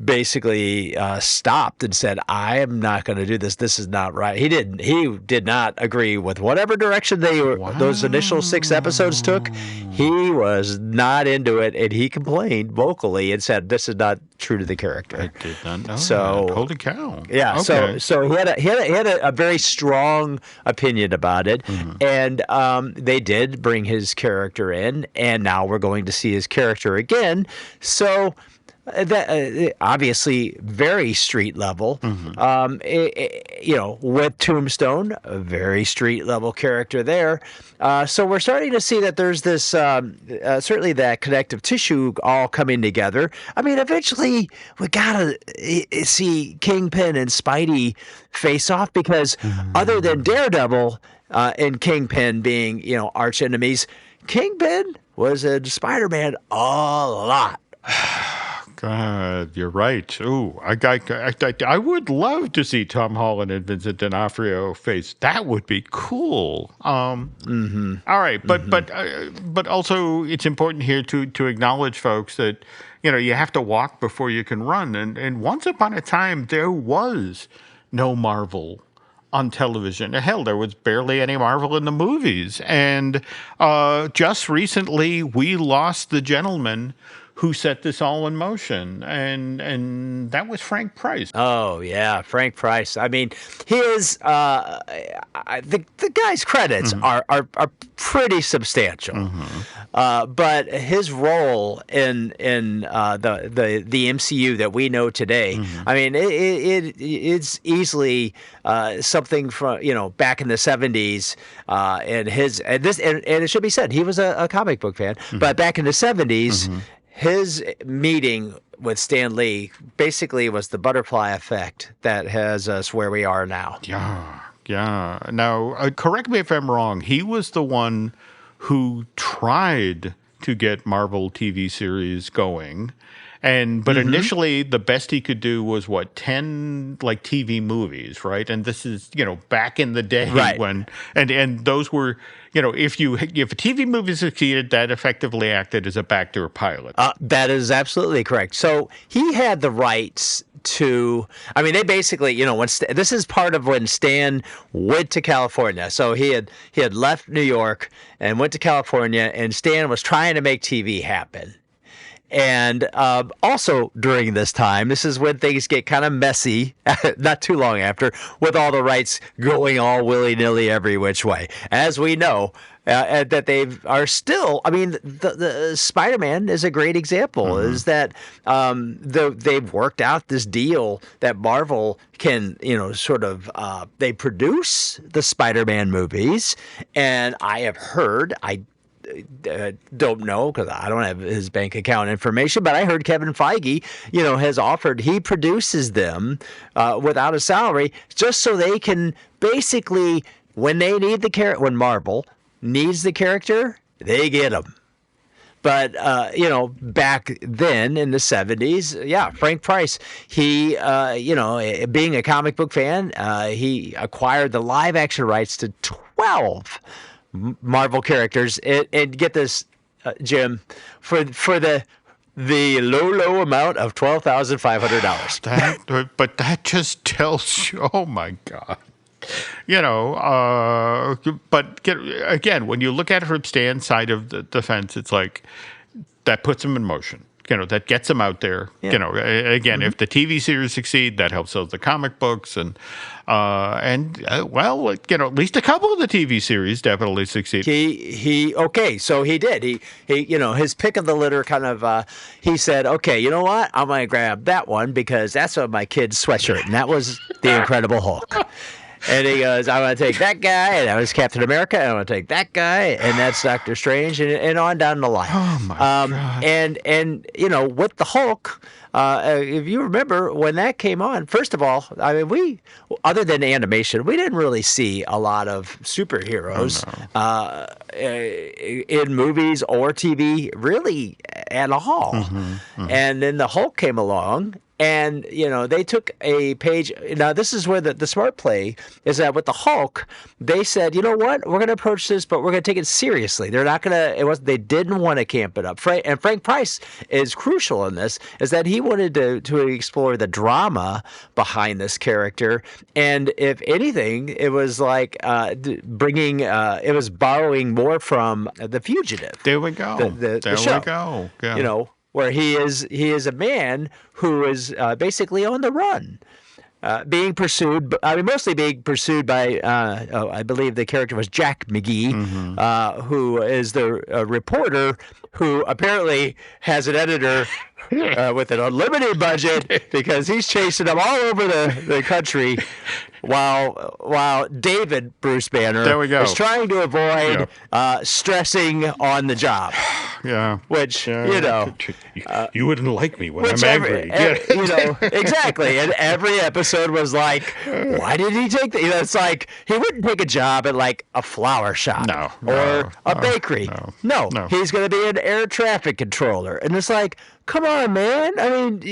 basically stopped and said, I am not going to do this. This is not right. He did not agree with whatever direction those initial 6 episodes took. He was not into it, and he complained vocally and said, this is not true to the character. I did not know that. Holy cow. Yeah. Okay. So he had a very strong opinion about it, and they did bring his character in, and now we're going to see his character again. So that obviously very street level, with Tombstone, a very street level character there. So we're starting to see that there's this certainly that connective tissue all coming together. I mean, eventually we gotta see Kingpin and Spidey face off, because other than Daredevil and Kingpin being arch enemies, Kingpin was in Spider-Man a lot. God, you're right. Ooh, I would love to see Tom Holland and Vincent D'Onofrio face. That would be cool. All right, but also it's important here to acknowledge, folks, that you have to walk before you can run. And once upon a time, there was no Marvel on television. Hell, there was barely any Marvel in the movies. And just recently, we lost the gentleman who set this all in motion, and that was Frank Price. Oh yeah, Frank Price. I mean, his the guy's credits are pretty substantial, but his role in the MCU that we know today, I mean, it's easily something from back in the 70s, and it should be said he was a comic book fan, but back in the 70s. His meeting with Stan Lee basically was the butterfly effect that has us where we are now. Yeah. Now, correct me if I'm wrong. He was the one who tried to get Marvel TV series going. But initially, the best he could do was 10 like TV movies, right? And this is back in the day when and those were if a TV movie succeeded, that effectively acted as a backdoor pilot. That is absolutely correct. So he had the rights to. I mean, they basically when this is part of when Stan went to California. So he had left New York and went to California, and Stan was trying to make TV happen. And also during this time, this is when things get kind of messy, not too long after, with all the rights going all willy-nilly every which way. As we know, that they are still, I mean, the Spider-Man is a great example, is that they've worked out this deal that Marvel can, they produce the Spider-Man movies, and I have heard, I don't know because I don't have his bank account information, but I heard Kevin Feige, has offered he produces them without a salary just so they can basically, when they need when Marvel needs the character, they get them. But, back then in the 70s, Frank Price, he, being a comic book fan, he acquired the live action rights to 12 Marvel characters, and get this, Jim, for the low amount of $12,500. But that just tells you, oh my God. But again, when you look at it from Stan's side of the fence, it's like that puts him in motion. That gets him out there. Yeah. Again, if the TV series succeed, that helps sell the comic books, at least a couple of the TV series definitely succeed. So he did. He his pick of the litter kind of. He said, okay, you know what? I'm gonna grab that one because that's on my kid's sweatshirt, and that was the Incredible Hulk. And he goes, I want to take that guy, and that was Captain America, and I want to take that guy, and that's Doctor Strange, and on down the line. Oh, my God. And with the Hulk, if you remember, when that came on, first of all, I mean, we, other than animation, we didn't really see a lot of superheroes in movies or TV, really, at all. And then the Hulk came along. And, they took a page. Now, this is where the smart play is that with the Hulk, they said, you know what, we're going to approach this, but we're going to take it seriously. They're not going to, they didn't want to camp it up. And Frank Price is crucial in this, is that he wanted to explore the drama behind this character. And if anything, it was like it was borrowing more from The Fugitive. There we go. The show. We go. Yeah. Where he is a man who is basically on the run, being pursued. I mean, mostly being pursued by, I believe the character was Jack McGee, who is the reporter who apparently has an editor with an unlimited budget because he's chasing them all over the country. While David Bruce Banner is trying to avoid stressing on the job. Yeah. Which, you wouldn't like me when I'm angry. Exactly. And every episode was like, why did he take that? It's like, he wouldn't take a job at like a flower shop or a bakery. No. He's going to be an air traffic controller. And it's like, come on, man. I mean,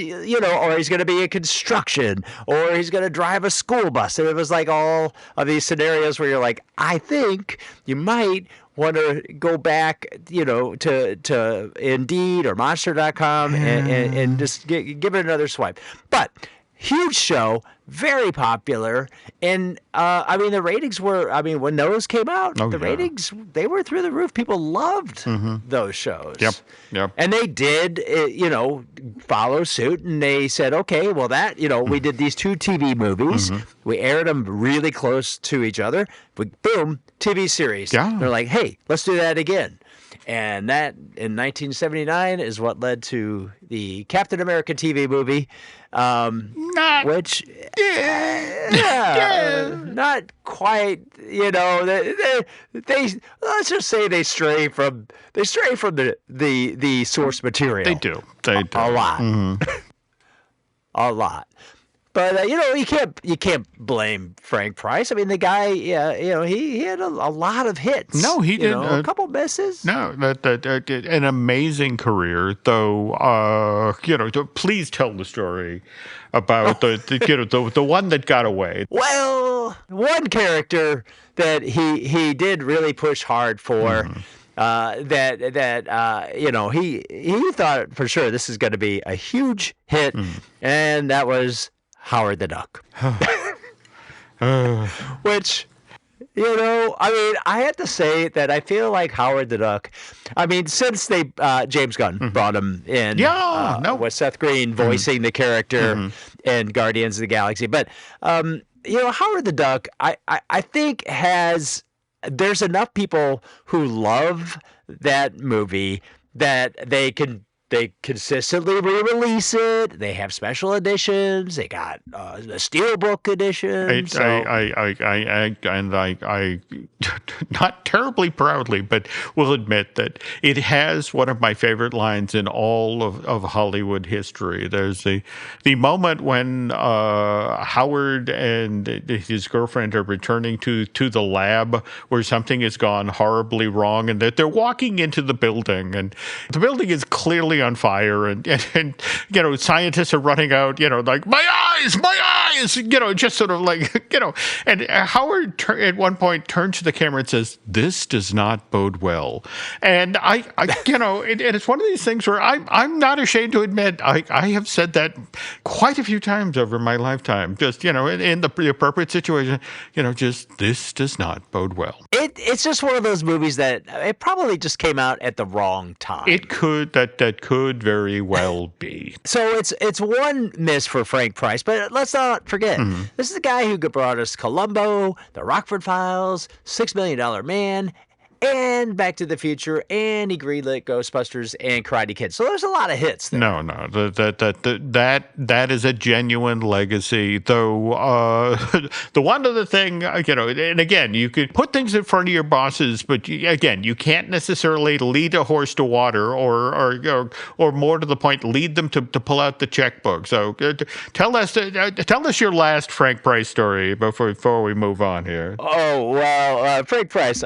or he's going to be in construction, or he's going to drive a school bus. And it was like all of these scenarios where you're like, I think you might want to go back, to Indeed or Monster.com and just give it another swipe. But huge show, very popular. And, the ratings were, when those came out, ratings, they were through the roof. People loved those shows. Yep. And they did, follow suit. And they said, okay, well, we did these 2 TV movies. We aired them really close to each other. Boom, TV series. Yeah. They're like, hey, let's do that again. And that, in 1979, is what led to the Captain America TV movie, which, not quite, they let's just say they stray from the source material. They do. A lot. A lot. But you can't blame Frank Price. I mean, the guy, he had a lot of hits. No, he did a couple misses. No, that an amazing career. Though, please tell the story about the one that got away. Well, one character that he did really push hard for. He thought for sure this is going to be a huge hit, and that was Howard the Duck. Which, I have to say that I feel like Howard the Duck, since they James Gunn brought him in with Seth Green voicing the character in Guardians of the Galaxy. But, Howard the Duck, I think there's enough people who love that movie that they consistently re-release it. They have special editions. They got a steelbook edition. I not terribly proudly, but will admit that it has one of my favorite lines in all of Hollywood history. There's the moment when Howard and his girlfriend are returning to the lab where something has gone horribly wrong, and that they're walking into the building, and the building is clearly on fire, and scientists are running out, like my eyes, just sort of like, and Howard at one point turns to the camera and says, "This does not bode well." And I it's one of these things where I'm not ashamed to admit I have said that quite a few times over my lifetime, just, in the appropriate situation, just this does not bode well. It's just one of those movies that it probably just came out at the wrong time. It could, that could very well be. So it's one miss for Frank Price, but let's not forget, this is the guy who brought us Columbo, The Rockford Files, $6 Million Man, and Back to the Future, and he greenlit Ghostbusters and Karate Kid. So there's a lot of hits there. No, that is a genuine legacy. Though the one other thing, and again, you could put things in front of your bosses, but you can't necessarily lead a horse to water, or more to the point, lead them to pull out the checkbook. So tell us your last Frank Price story before we move on here. Oh well, Frank Price.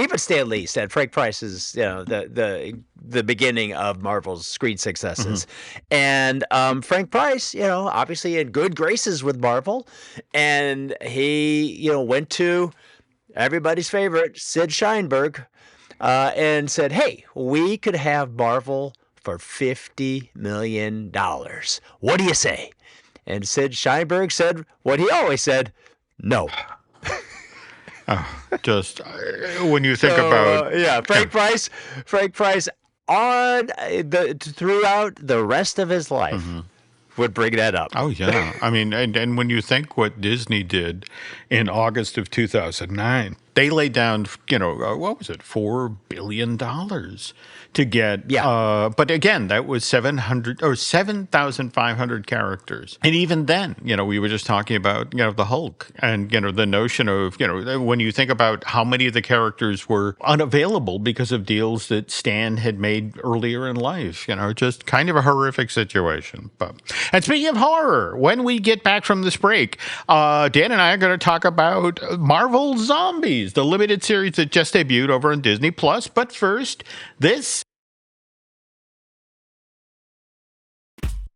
Even Stan Lee said Frank Price is, the beginning of Marvel's screen successes. And Frank Price, obviously in good graces with Marvel. And he, went to everybody's favorite, Sid Sheinberg, and said, hey, we could have Marvel for $50 million. What do you say? And Sid Sheinberg said what he always said, no. Just when you think about Frank Price on throughout the rest of his life would bring that up. Oh yeah, and when you think what Disney did in August of 2009, they laid down what was it, $4 billion to get. But again, that was 7,500 characters, and even then, we were just talking about the Hulk, and the notion of when you think about how many of the characters were unavailable because of deals that Stan had made earlier in life, just kind of a horrific situation. And speaking of horror, when we get back from this break, Dan and I are going to talk about Marvel Zombies, the limited series that just debuted over on Disney Plus. But first, this.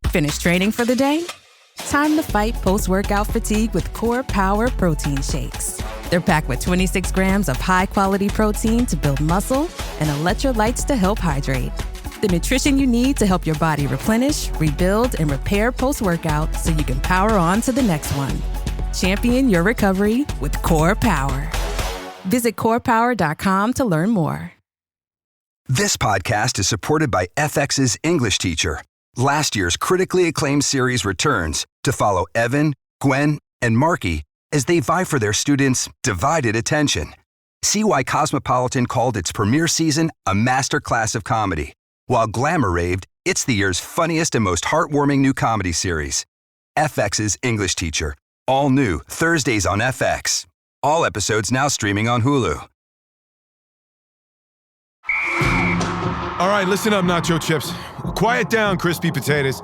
Finished training for the day? Time to fight post-workout fatigue with Core Power Protein Shakes. They're packed with 26 grams of high-quality protein to build muscle and electrolytes to help hydrate. The nutrition you need to help your body replenish, rebuild, and repair post-workout so you can power on to the next one. Champion your recovery with Core Power. Visit corepower.com to learn more. This podcast is supported by FX's English Teacher. Last year's critically acclaimed series returns to follow Evan, Gwen, and Marky as they vie for their students' divided attention. See why Cosmopolitan called its premiere season a masterclass of comedy, while Glamour raved it's the year's funniest and most heartwarming new comedy series. FX's English Teacher. All new Thursdays on FX. All episodes now streaming on Hulu. All right, listen up, nacho chips. Quiet down, crispy potatoes.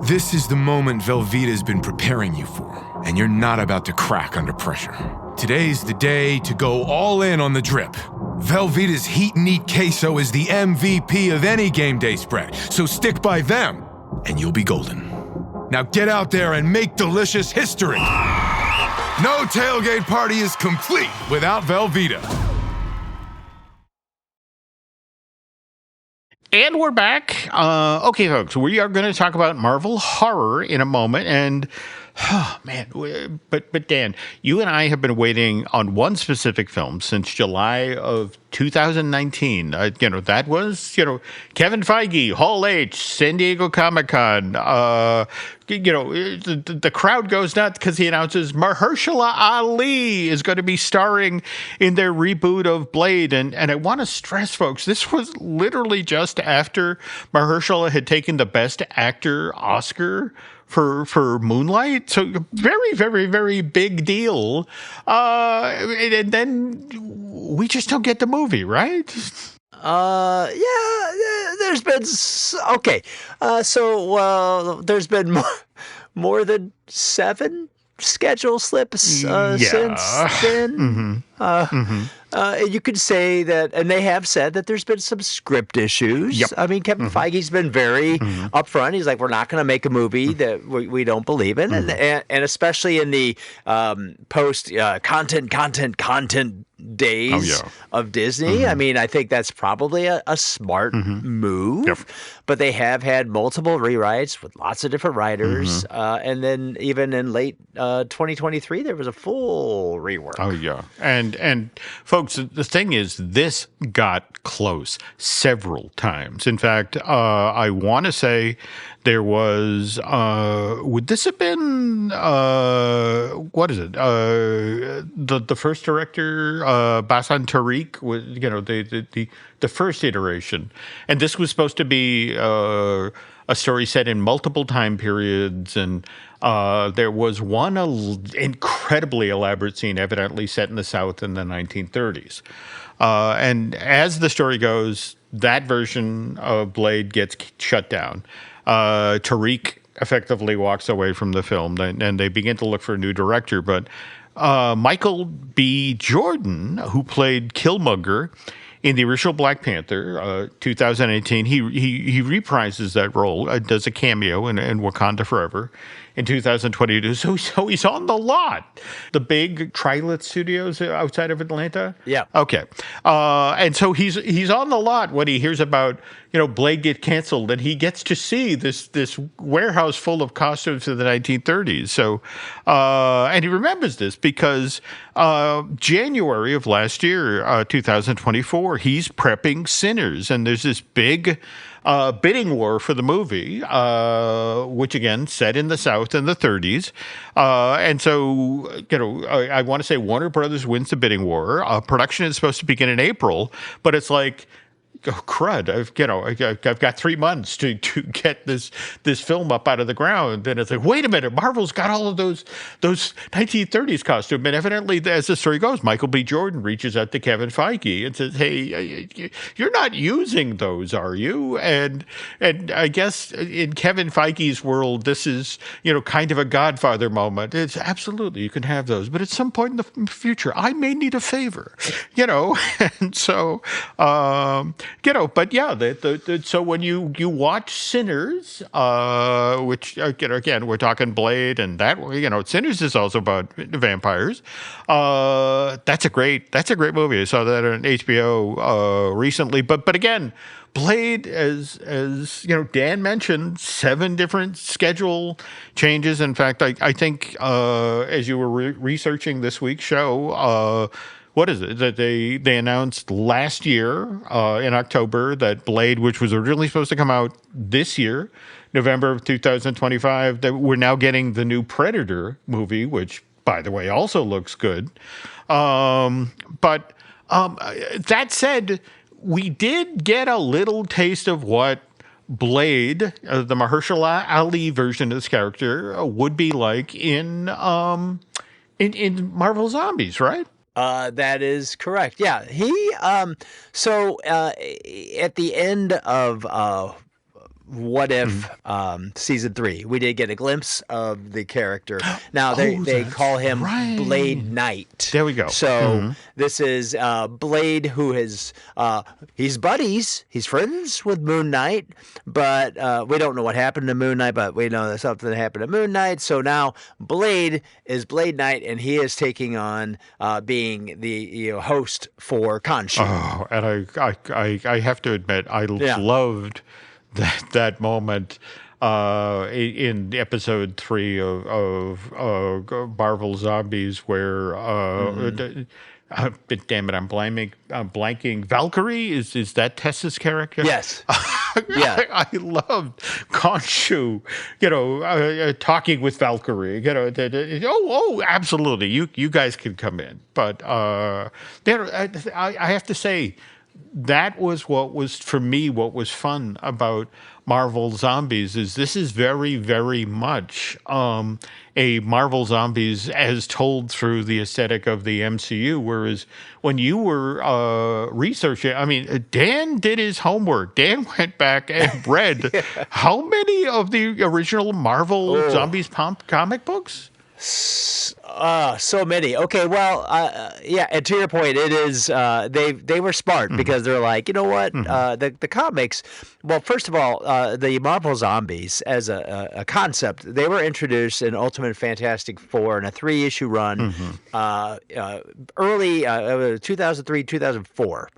This is the moment Velveeta's been preparing you for, and you're not about to crack under pressure. Today's the day to go all in on the drip. Velveeta's Heat and Eat Queso is the MVP of any game day spread, so stick by them, and you'll be golden. Now get out there and make delicious history. No tailgate party is complete without Velveeta. And we're back. Okay, folks, we are going to talk about Marvel horror in a moment. And, oh, man, but Dan, you and I have been waiting on one specific film since July of 2019. That was, Kevin Feige, Hall H, San Diego Comic-Con. The crowd goes nuts because he announces Mahershala Ali is going to be starring in their reboot of Blade. And I want to stress, folks, this was literally just after Mahershala had taken the Best Actor Oscar for Moonlight. So very, very, very big deal. And then we just don't get the movie, right? There's been there's been more than 7 schedule slips since then. You could say that, and they have said that there's been some script issues. Yep. I mean, Kevin Feige's been very upfront. He's like, we're not going to make a movie that we don't believe in, and especially in the post content days of Disney. I mean, I think that's probably a smart move. Yep. But they have had multiple rewrites with lots of different writers, and then even in late 2023, there was a full rework. Oh yeah, and folks, the thing is, this got close several times. In fact, I want to say there was. Would this have been what is it? The first director, Basan Tariq, was the first iteration, and this was supposed to be a story set in multiple time periods, and there was one incredibly elaborate scene, evidently set in the South in the 1930s. And as the story goes, that version of Blade gets shut down. Tariq effectively walks away from the film, and they begin to look for a new director. But Michael B. Jordan, who played Killmonger in the original Black Panther, 2018, he reprises that role, does a cameo in Wakanda Forever in 2022. So he's on the lot. The big Trilith Studios outside of Atlanta? Yeah. Okay. And so he's on the lot when he hears about, Blade get canceled, and he gets to see this warehouse full of costumes in the 1930s. So, and he remembers this because January of last year, 2024, he's prepping Sinners, and there's this big bidding war for the movie, which again set in the South in the 30s. And so, I want to say Warner Brothers wins the bidding war. Production is supposed to begin in April, but it's like, oh crud! I've got 3 months to get this film up out of the ground. And it's like, wait a minute, Marvel's got all of those 1930s costumes. And evidently, as the story goes, Michael B. Jordan reaches out to Kevin Feige and says, "Hey, you're not using those, are you?" And I guess in Kevin Feige's world, this is kind of a Godfather moment. It's absolutely, you can have those, but at some point in the future, I may need a favor, And so. But yeah, so when you watch Sinners, which again we're talking Blade, and that Sinners is also about vampires. That's a great movie. I saw that on HBO recently. But again, Blade, as Dan mentioned, 7 different schedule changes. In fact, I think as you were researching this week's show. What is it that they announced last year in October that Blade, which was originally supposed to come out this year, November of 2025, that we're now getting the new Predator movie, which, by the way, also looks good. But that said, we did get a little taste of what Blade, the Mahershala Ali version of this character, would be like in Marvel Zombies, right? That is correct. Yeah, he. So at the end of What If season 3, we did get a glimpse of the character. Now they call him Blade Knight. There we go. So this is Blade, who is he's buddies. He's friends with Moon Knight, but we don't know what happened to Moon Knight. But we know that something happened to Moon Knight. So now Blade is Blade Knight, and he is taking on being the host for Khonshu. Oh, and I have to admit, I loved that moment in episode 3 of Marvel Zombies, where damn it, I'm blanking. Valkyrie is that Tessa's character? Yes. Yeah. I loved Khonshu, talking with Valkyrie. Absolutely, you guys can come in. But I have to say, that was what was, for me, what was fun about Marvel Zombies is this is very, very much a Marvel Zombies as told through the aesthetic of the MCU, whereas when you were researching, I mean, Dan did his homework. Dan went back and read how many of the original Marvel Zombies comic books? So many. Okay, well, yeah, and to your point, it is they were smart because they're like, you know what, the comics. Well, first of all, the Marvel Zombies as a concept, they were introduced in Ultimate Fantastic Four in a 3-issue run, early 2003, 2004.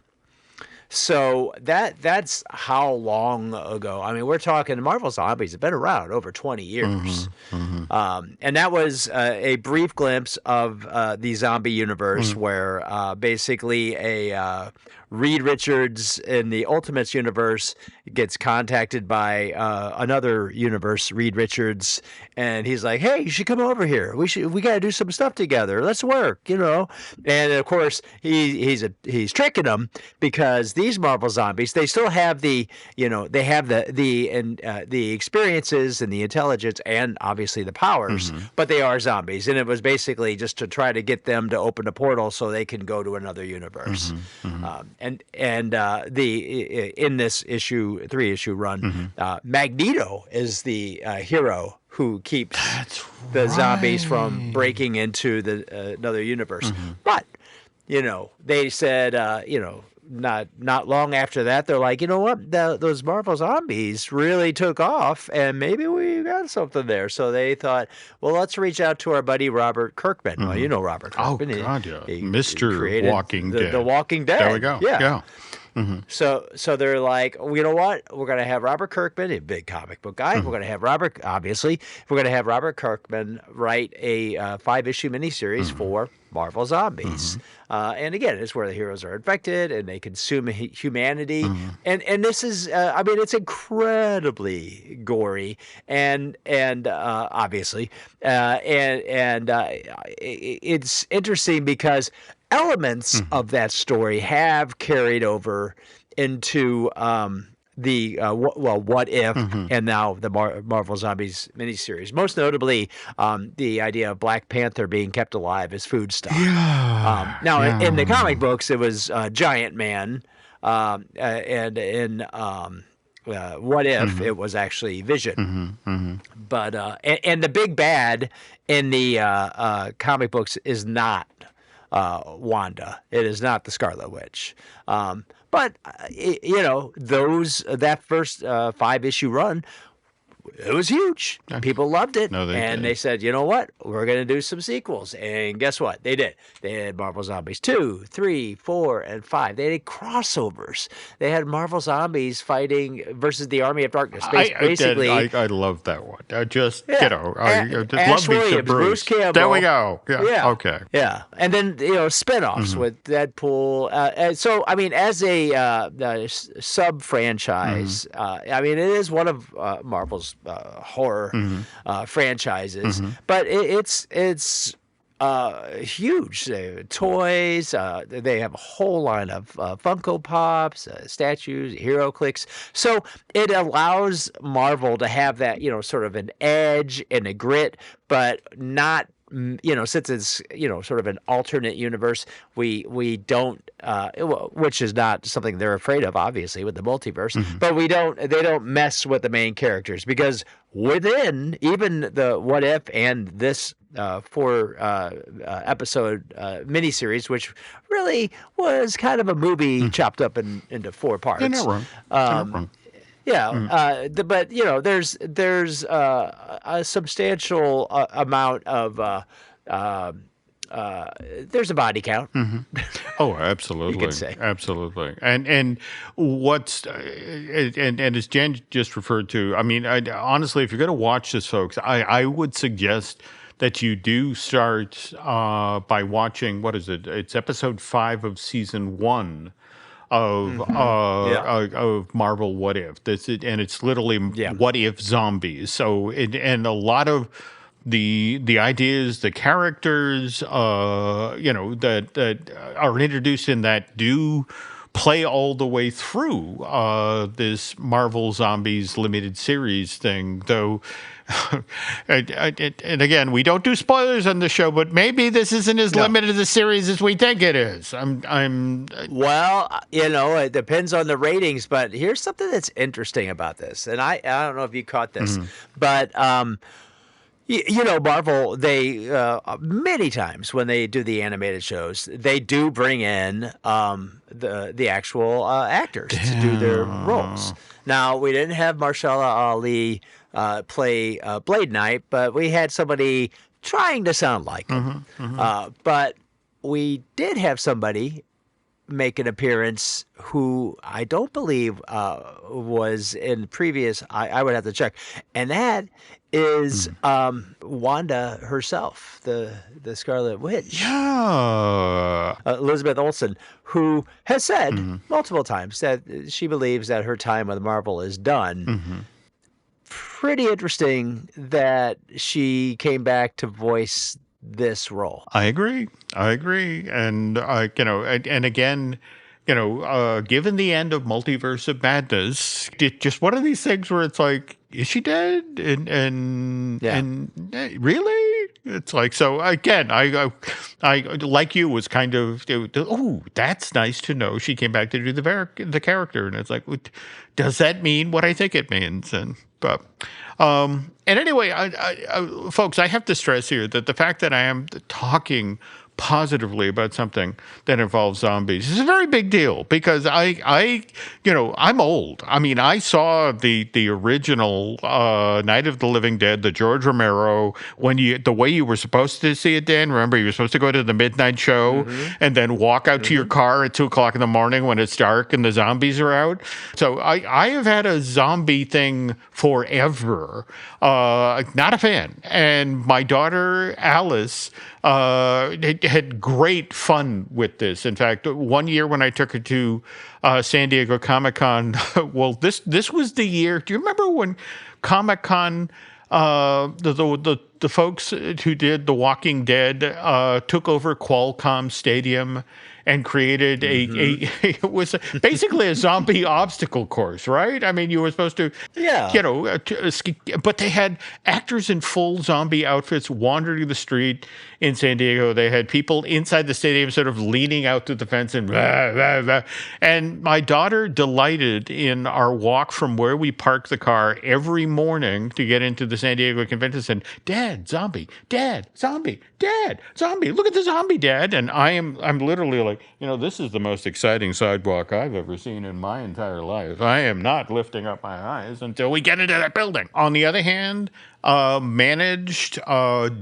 So that's how long ago. I mean, we're talking Marvel Zombies have been around over 20 years. And that was a brief glimpse of the zombie universe where basically a Reed Richards in the Ultimates universe gets contacted by another universe, Reed Richards, and he's like, "Hey, you should come over here. We got to do some stuff together. Let's work, And of course, he's tricking them because these Marvel Zombies, they still have the experiences and the intelligence and obviously the powers, but they are zombies, and it was basically just to try to get them to open a portal so they can go to another universe. In this 3-issue run, Magneto is the hero who keeps the zombies from breaking into another universe. But they said not long after that, they're like, you know what, those Marvel Zombies really took off, and maybe we got something there. So they thought, well, let's reach out to our buddy Robert Kirkman. Well, you know Robert Kirkman. Oh, God, yeah. Mr. Walking Dead. The Walking Dead. There we go. Yeah. So they're like, you know what? We're going to have Robert Kirkman, a big comic book guy. We're going to have Robert Kirkman write a 5-issue miniseries for Marvel Zombies. And again, it's where the heroes are infected and they consume humanity. And this is, it's incredibly gory and obviously, it's interesting because elements of that story have carried over into What If and now the Marvel Zombies miniseries. Most notably, the idea of Black Panther being kept alive as food stock. In the comic books, it was Giant Man, and in What If it was actually Vision. But and the big bad in the comic books is not Wanda. It is not the Scarlet Witch. But But that first 5-issue run, it was huge. People loved it. No, they said, you know what? We're going to do some sequels. And guess what? They did. They had Marvel Zombies 2, 3, 4, and 5. They had crossovers. They had Marvel Zombies fighting versus the Army of Darkness. Basically, I love that one. I just Ash love me Williams, Bruce Campbell. There we go. Yeah. Okay. Yeah. And then, spinoffs with Deadpool. So, I mean, as a sub-franchise, it is one of Marvel's horror franchises, but it's huge. Toys, they have a whole line of Funko Pops, statues, hero clicks. So it allows Marvel to have that, sort of an edge and a grit, but not, since it's, sort of an alternate universe, we don't, which is not something they're afraid of, obviously, with the multiverse, but they don't mess with the main characters, because within even the What If and this 4 episode miniseries, which really was kind of a movie chopped up into 4 parts. You're not wrong. You're not wrong. Yeah, but there's a substantial amount of there's a body count. Oh, absolutely. You could say. Absolutely. And what's and as Jen just referred to, I mean, honestly, if you're going to watch this, folks, I would suggest that you do start by watching, what is it? It's episode 5 of season 1 of Marvel What If. And it's literally What If Zombies. So and a lot of the ideas, the characters, that are introduced in that do play all the way through this Marvel Zombies limited series thing, though. And again, we don't do spoilers on the show, but maybe this isn't as limited a series as we think it is. Well, it depends on the ratings, but here's something that's interesting about this, and I don't know if you caught this, but Marvel, they many times when they do the animated shows, they do bring in the actual actors to do their roles. Now, we didn't have Mahershala Ali play Blade Knight, but we had somebody trying to sound like him. But we did have somebody make an appearance who I don't believe was in previous. I would have to check, and that is Wanda herself, the Scarlet Witch. Elizabeth Olsen, who has said multiple times that she believes that her time with Marvel is done. Pretty interesting that she came back to voice this role. I agree. And and again, given the end of Multiverse of Madness, just one of these things where it's like, is she dead? And really? It's like, so again, I like you was kind of, oh, that's nice to know she came back to do the character, and it's like, does that mean what I think it means? And anyway, folks, I have to stress here that the fact that I am talking positively about something that involves zombies is a very big deal, because I'm old. I mean, I saw the original Night of the Living Dead, the George Romero, the way you were supposed to see it, Dan. Remember, you were supposed to go to the midnight show and then walk out to your car at 2:00 in the morning when it's dark and the zombies are out. So I have had a zombie thing forever. Not a fan. And my daughter Alice had great fun with this. In fact, one year when I took her to San Diego Comic-Con, well, this was the year. Do you remember when Comic-Con, the folks who did The Walking Dead took over Qualcomm Stadium and created it was basically a zombie obstacle course, right? I mean, you were supposed to, but they had actors in full zombie outfits wandering the street in San Diego. They had people inside the stadium sort of leaning out to the fence and blah, blah, blah. And my daughter delighted in our walk from where we parked the car every morning to get into the San Diego Convention Center. Dad, Dad, zombie, Dad, zombie, Dad, zombie. Look at the zombie, Dad. And I'm literally like, this is the most exciting sidewalk I've ever seen in my entire life. I am not lifting up my eyes until we get into that building. On the other hand, managed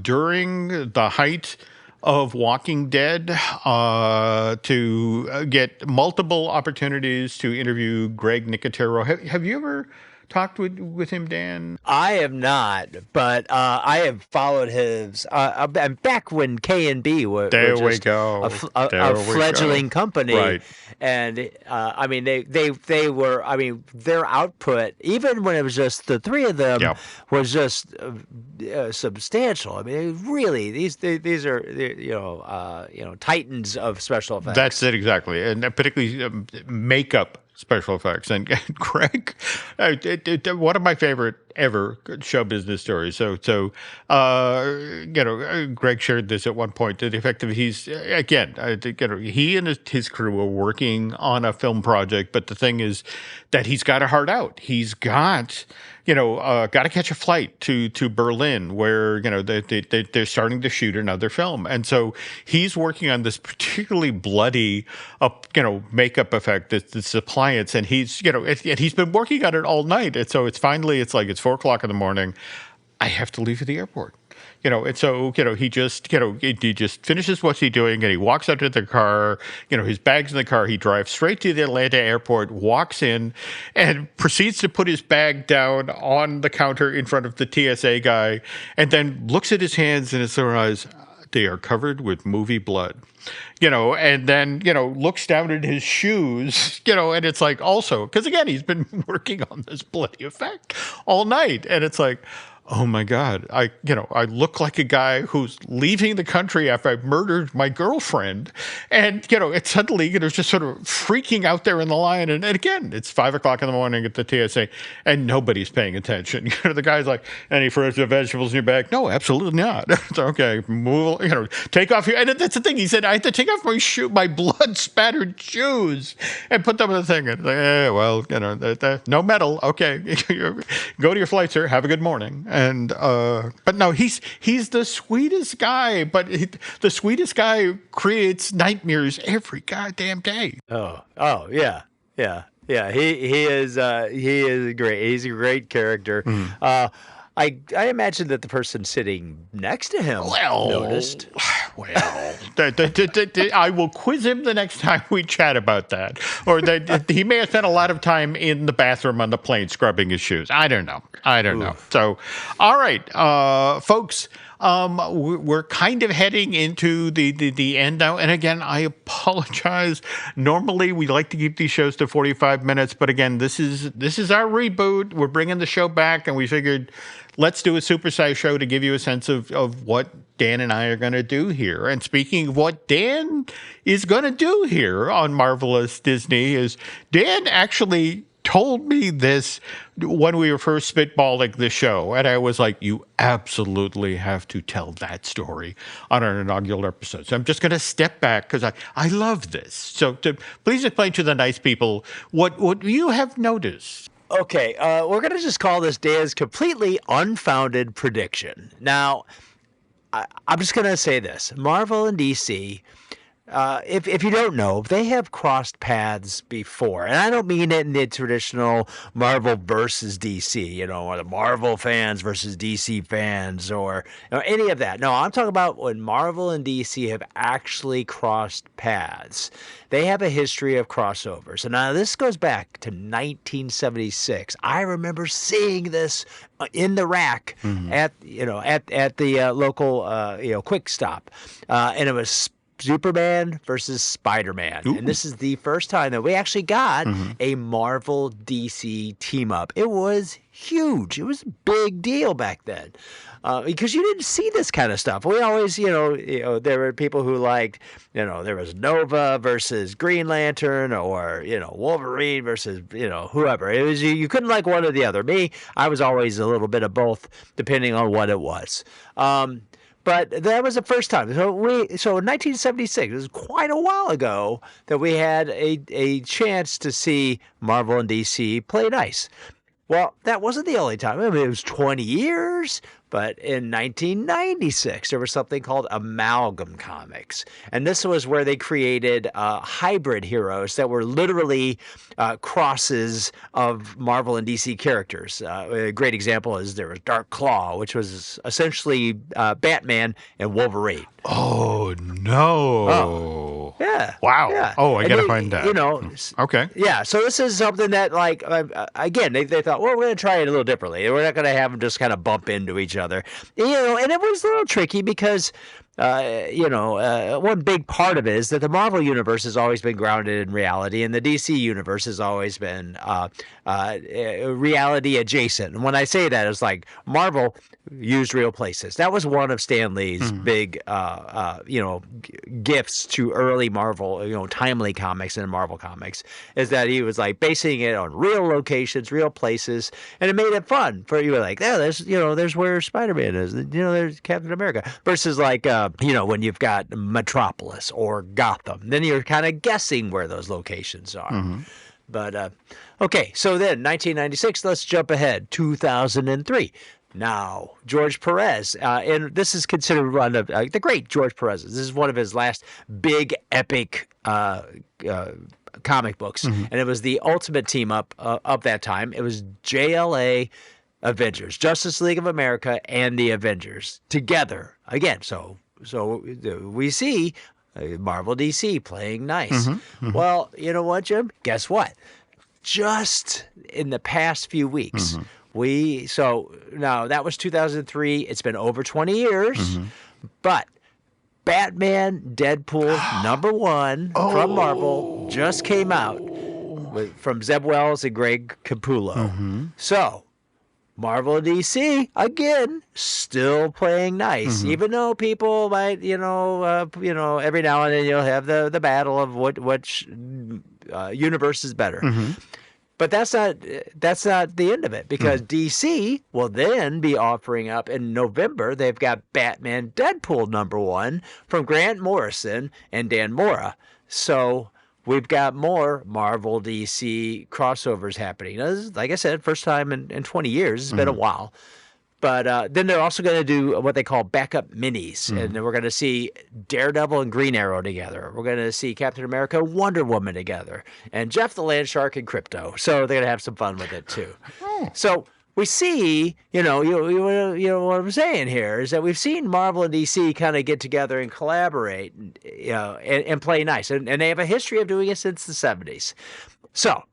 during the height of Walking Dead to get multiple opportunities to interview Greg Nicotero. Have you ever talked with him, Dan? I have not, but I have followed his. Back when K&B were just a fledgling company, right? And I mean, they were. I mean, their output, even when it was just the three of them, was just substantial. I mean, really, these are titans of special effects. That's it exactly, and particularly makeup special effects. And Greg, one of my favorite ever show business stories. So Greg shared this at one point to the effect of he and his crew were working on a film project, but the thing is that he's got a heart out. He's got got to catch a flight to Berlin where, they're starting to shoot another film. And so he's working on this particularly bloody, makeup effect, this appliance. And he's been working on it all night. And so it's 4:00 in the morning. I have to leave for the airport. And so, he just finishes what he's doing and he walks out to the car, his bag's in the car. He drives straight to the Atlanta airport, walks in and proceeds to put his bag down on the counter in front of the TSA guy and then looks at his hands and his eyes, they are covered with movie blood. And then, looks down at his shoes, and it's like also, because again, he's been working on this bloody effect all night. And it's like, oh my God, I look like a guy who's leaving the country after I murdered my girlfriend. And, it's suddenly, just sort of freaking out there in the line. And again, it's 5:00 in the morning at the TSA and nobody's paying attention. The guy's like, any fruits or vegetables in your bag? No, absolutely not. It's okay. Move, take off your, and that's the thing. He said, I had to take off my blood spattered shoes and put them in the thing. And like, no metal. Okay. Go to your flight, sir. Have a good morning. And but no, he's the sweetest guy. But the sweetest guy creates nightmares every goddamn day. Oh yeah. He is great. He's a great character. I imagine that the person sitting next to him noticed. Well, I will quiz him the next time we chat about that. Or that he may have spent a lot of time in the bathroom on the plane scrubbing his shoes. I don't know. So, all right, folks. We're kind of heading into the end now. And again, I apologize. Normally, we like to keep these shows to 45 minutes. But again, this is our reboot. We're bringing the show back. And we figured let's do a supersized show to give you a sense of what Dan and I are going to do here. And speaking of what Dan is going to do here on Marvelous Disney is Dan actually told me this when we were first spitballing the show, and I was like, you absolutely have to tell that story on our inaugural episode. So I'm just going to step back because I love this. So please explain to the nice people what you have noticed. Okay, we're going to just call this Dan's completely unfounded prediction. Now, I'm just going to say this. Marvel and DC, if you don't know, they have crossed paths before. And I don't mean it in the traditional Marvel versus DC, or the Marvel fans versus DC fans or any of that. No, I'm talking about when Marvel and DC have actually crossed paths. They have a history of crossovers. And now this goes back to 1976. I remember seeing this in the rack at the local Quick Stop. And it was Superman versus Spider-Man. Ooh. And this is the first time that we actually got a Marvel DC team up. It was huge. It was a big deal back then. Because you didn't see this kind of stuff. We always, there were people who liked, there was Nova versus Green Lantern or, Wolverine versus, whoever. It was, you couldn't like one or the other. Me, I was always a little bit of both, depending on what it was. But that was the first time. So in 1976, it was quite a while ago that we had a chance to see Marvel and DC play nice. Well, that wasn't the only time. I mean, it was 20 years, but in 1996, there was something called Amalgam Comics. And this was where they created hybrid heroes that were literally crosses of Marvel and DC characters. A great example is there was Dark Claw, which was essentially Batman and Wolverine. Oh, no. Oh. Yeah. Wow. Yeah. Oh, I got to find that. You know. Okay. Yeah. So this is something that, like, again, they thought, well, we're going to try it a little differently. We're not going to have them just kind of bump into each other. You know, and it was a little tricky because, one big part of it is that the Marvel universe has always been grounded in reality, and the DC universe has always been reality adjacent. And when I say that, it's like Marvel used real places. That was one of Stan Lee's big, gifts to early Marvel, timely comics and Marvel comics, is that he was like basing it on real locations, real places, and it made it fun for you. Like, there's where Spider-Man is. There's Captain America. Versus like, when you've got Metropolis or Gotham, then you're kind of guessing where those locations are. But okay, so then 1996. Let's jump ahead. 2003. Now, George Perez, and this is considered one of the great George Perez. This is one of his last big epic comic books, and it was the ultimate team up of that time. It was JLA Avengers, Justice League of America, and the Avengers together again. So we see Marvel DC playing nice. Well, you know what, Jim? Guess what? Just in the past few weeks. Now that was 2003. It's been over 20 years, but Batman Deadpool #1 from Marvel just came out from Zeb Wells and Greg Capullo. So Marvel and DC again still playing nice, even though people might, every now and then you'll have the battle of which universe is better. But that's not the end of it, because DC will then be offering up in November. They've got Batman Deadpool #1 from Grant Morrison and Dan Mora. So we've got more Marvel DC crossovers happening. Now, this is, like I said, first time in 20 years. It's been a while. But then they're also going to do what they call backup minis. And then we're going to see Daredevil and Green Arrow together. We're going to see Captain America and Wonder Woman together. And Jeff the Land Shark and Crypto. So they're going to have some fun with it, too. So we see, what I'm saying here is that we've seen Marvel and DC kind of get together and collaborate and play nice. And they have a history of doing it since the 70s. So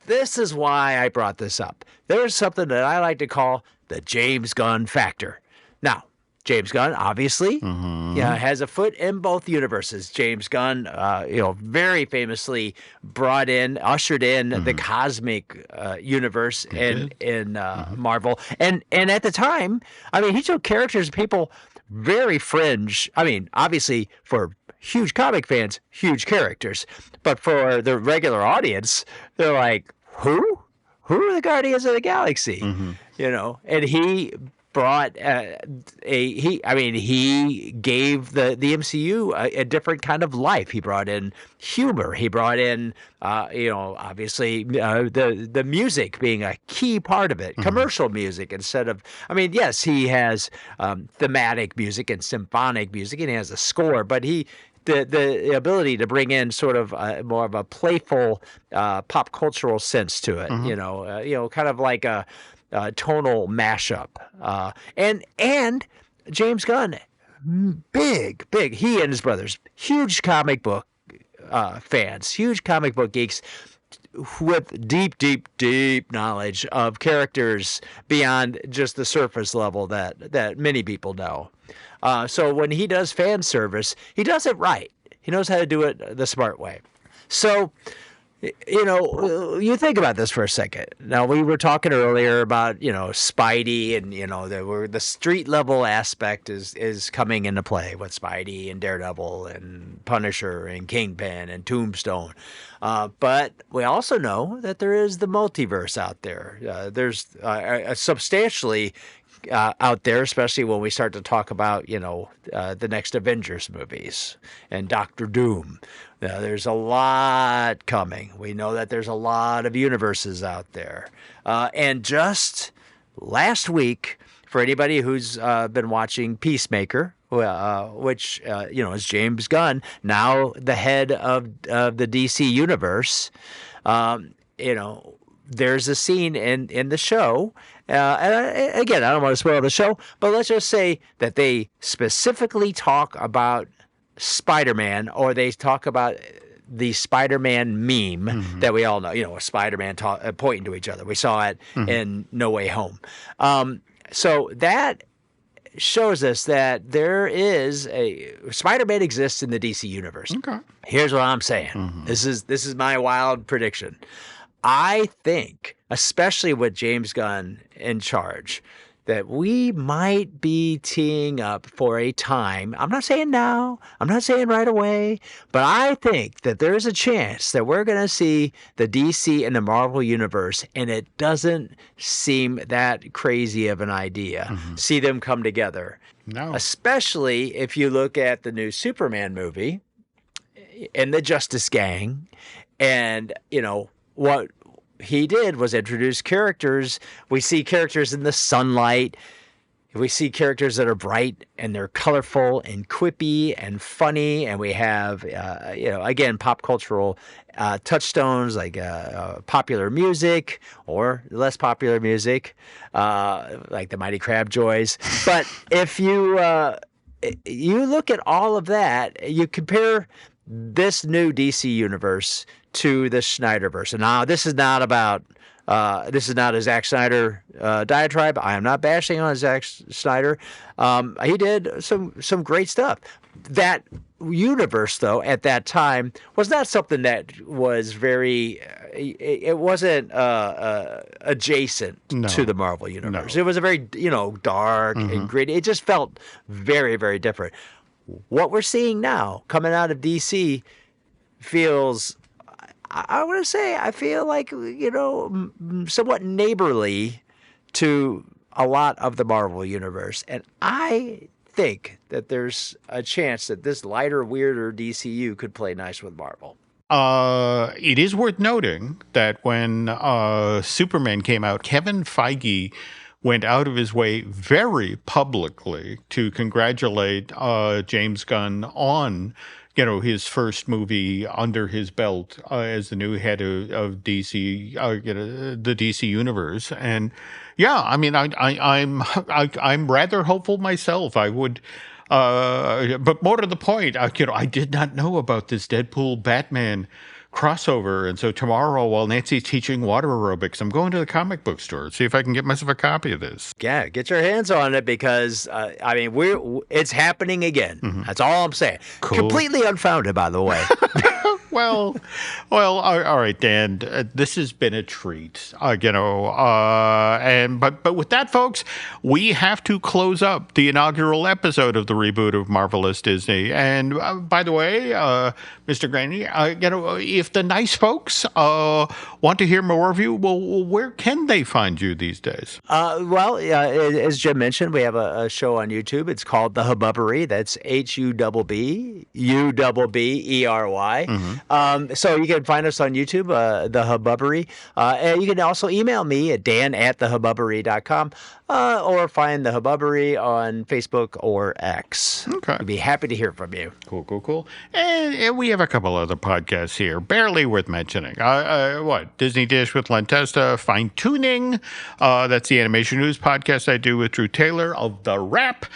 this is why I brought this up. There's something that I like to call the James Gunn factor. Now, James Gunn obviously has a foot in both universes. James Gunn, very famously ushered in the cosmic universe in Marvel. And at the time, I mean, he took characters, people very fringe. I mean, obviously for huge comic fans, huge characters. But for the regular audience, they're like, who? Who are the Guardians of the Galaxy? And he brought he gave the MCU a different kind of life. He brought in humor. He brought in, obviously the music being a key part of it, commercial music instead of, yes, he has thematic music and symphonic music, and he has a score, but the ability to bring in sort of more of a playful pop cultural sense to it, kind of like a tonal mashup. And James Gunn, big, he and his brothers, huge comic book fans, huge comic book geeks with deep knowledge of characters beyond just the surface level that many people know. So when he does fan service, he does it right. He knows how to do it the smart way. So, you think about this for a second. Now, we were talking earlier about, Spidey and, the street level aspect is coming into play with Spidey and Daredevil and Punisher and Kingpin and Tombstone. But we also know that there is the multiverse out there. There's a substantially out there, especially when we start to talk about, the next Avengers movies and Doctor Doom. There's a lot coming. We know that there's a lot of universes out there. And just last week, for anybody who's been watching Peacemaker, which, is James Gunn, now the head of the DC universe, there's a scene in the show, and again, I don't want to spoil the show, but let's just say that they specifically talk about Spider-Man, or they talk about the Spider-Man meme that we all know, Spider-Man pointing to each other. We saw it in No Way Home. So that shows us that there is Spider-Man exists in the DC universe. Okay. Here's what I'm saying. This is my wild prediction. I think, especially with James Gunn in charge, that we might be teeing up for a time. I'm not saying now. I'm not saying right away. But I think that there's a chance that we're going to see the DC and the Marvel universe, and it doesn't seem that crazy of an idea. See them come together. No. Especially if you look at the new Superman movie and the Justice Gang, and, what he did was introduce characters. We see characters in the sunlight. We see characters that are bright and they're colorful and quippy and funny. And we have, again, pop cultural touchstones like popular music or less popular music, like the Mighty Crab Joys. But if you look at all of that, you compare this new DC universe to the Snyderverse. And now this is not a Zack Snyder diatribe. I am not bashing on Zack Snyder. He did some great stuff. That universe, though, at that time was not something that was very. It wasn't adjacent to the Marvel universe. No. It was a very dark and gritty. It just felt very, very different. What we're seeing now coming out of DC feels, I want to say, I feel like, somewhat neighborly to a lot of the Marvel universe. And I think that there's a chance that this lighter, weirder DCU could play nice with Marvel. It is worth noting that when Superman came out, Kevin Feige went out of his way very publicly to congratulate James Gunn on, his first movie under his belt as the new head of DC, the DC universe. And yeah, I mean, I'm rather hopeful myself. I would, but more to the point, I did not know about this Deadpool Batman crossover, and so tomorrow while Nancy's teaching water aerobics, I'm going to the comic book store to see if I can get myself a copy of this. Yeah, get your hands on it because it's happening again. That's all I'm saying. Cool. Completely unfounded, by the way. Well, all right, Dan. This has been a treat, but with that, folks, we have to close up the inaugural episode of the reboot of Marvelous Disney. And by the way, Mr. Graney, if the nice folks want to hear more of you, well, where can they find you these days? As Jim mentioned, we have a show on YouTube. It's called The Hububbery. That's HUBBUBBERY. So you can find us on YouTube, The Hububbery. And you can also email me at dan@thehububbery.com or find The Hububbery on Facebook or X. Okay. I'd be happy to hear from you. Cool. And we have a couple other podcasts here, barely worth mentioning. Disney Dish with Len Testa, Fine Tuning. That's the animation news podcast I do with Drew Taylor of The Wrap.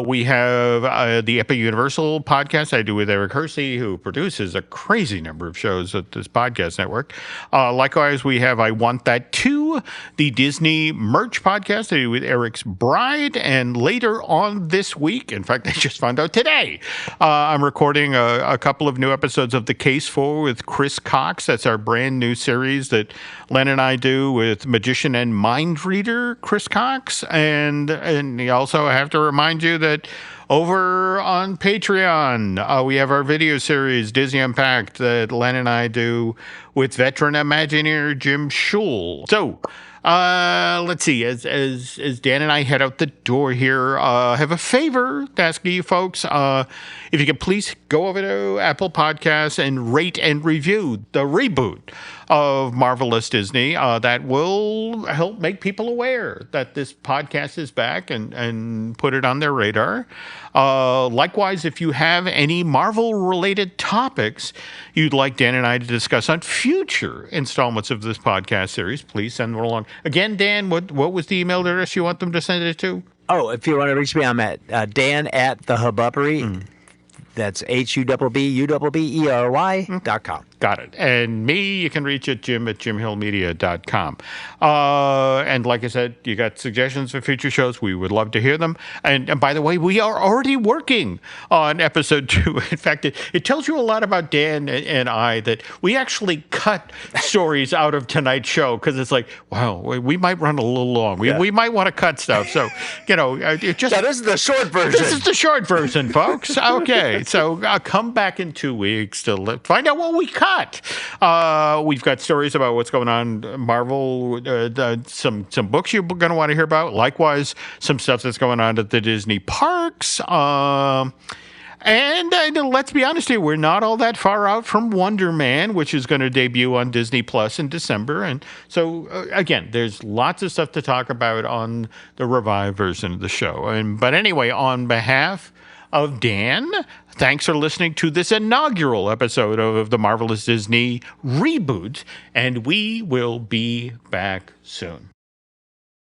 We have the Epic Universal podcast I do with Eric Hersey, who produces a crazy number of shows at this podcast network. Likewise, we have I Want That Too, the Disney merch podcast I do with Eric's Bride. And later on this week, in fact, I just found out today, I'm recording a couple of new episodes of The Case For with Chris Cox. That's our brand new series that Len and I do with magician and mind reader Chris Cox. And you also have to remind you that over on Patreon, we have our video series, Disney Unpacked, that Len and I do with veteran Imagineer Jim Schul. So, Let's see. As Dan and I head out the door here, I have a favor to ask you folks. If you could please go over to Apple Podcasts and rate and review the reboot of Marvelous Disney. That will help make people aware that this podcast is back and put it on their radar. Likewise, if you have any Marvel-related topics you'd like Dan and I to discuss on future installments of this podcast series, please send them along. Again, Dan, what was the email address you want them to send it to? Oh, if you want to reach me, I'm at Dan@thehububbery. That's HUBBUBBERY.com. Got it. And me, you can reach at jim@jimhillmedia.com. And like I said, you got suggestions for future shows. We would love to hear them. And by the way, we are already working on episode 2. In fact, it tells you a lot about Dan and I that we actually cut stories out of tonight's show because it's like, wow, we might run a little long. We might want to cut stuff. So, it just... Yeah, this is the short version. This is the short version, folks. Okay. So come back in 2 weeks to find out what we cut. We've got stories about what's going on Marvel, some books you're going to want to hear about. Likewise, some stuff that's going on at the Disney parks. And let's be honest here, we're not all that far out from Wonder Man, which is going to debut on Disney Plus in December. And so, again, there's lots of stuff to talk about on the revived version of the show. But anyway, on behalf of Dan, thanks for listening to this inaugural episode of the Marvelous Disney Reboot, and we will be back soon.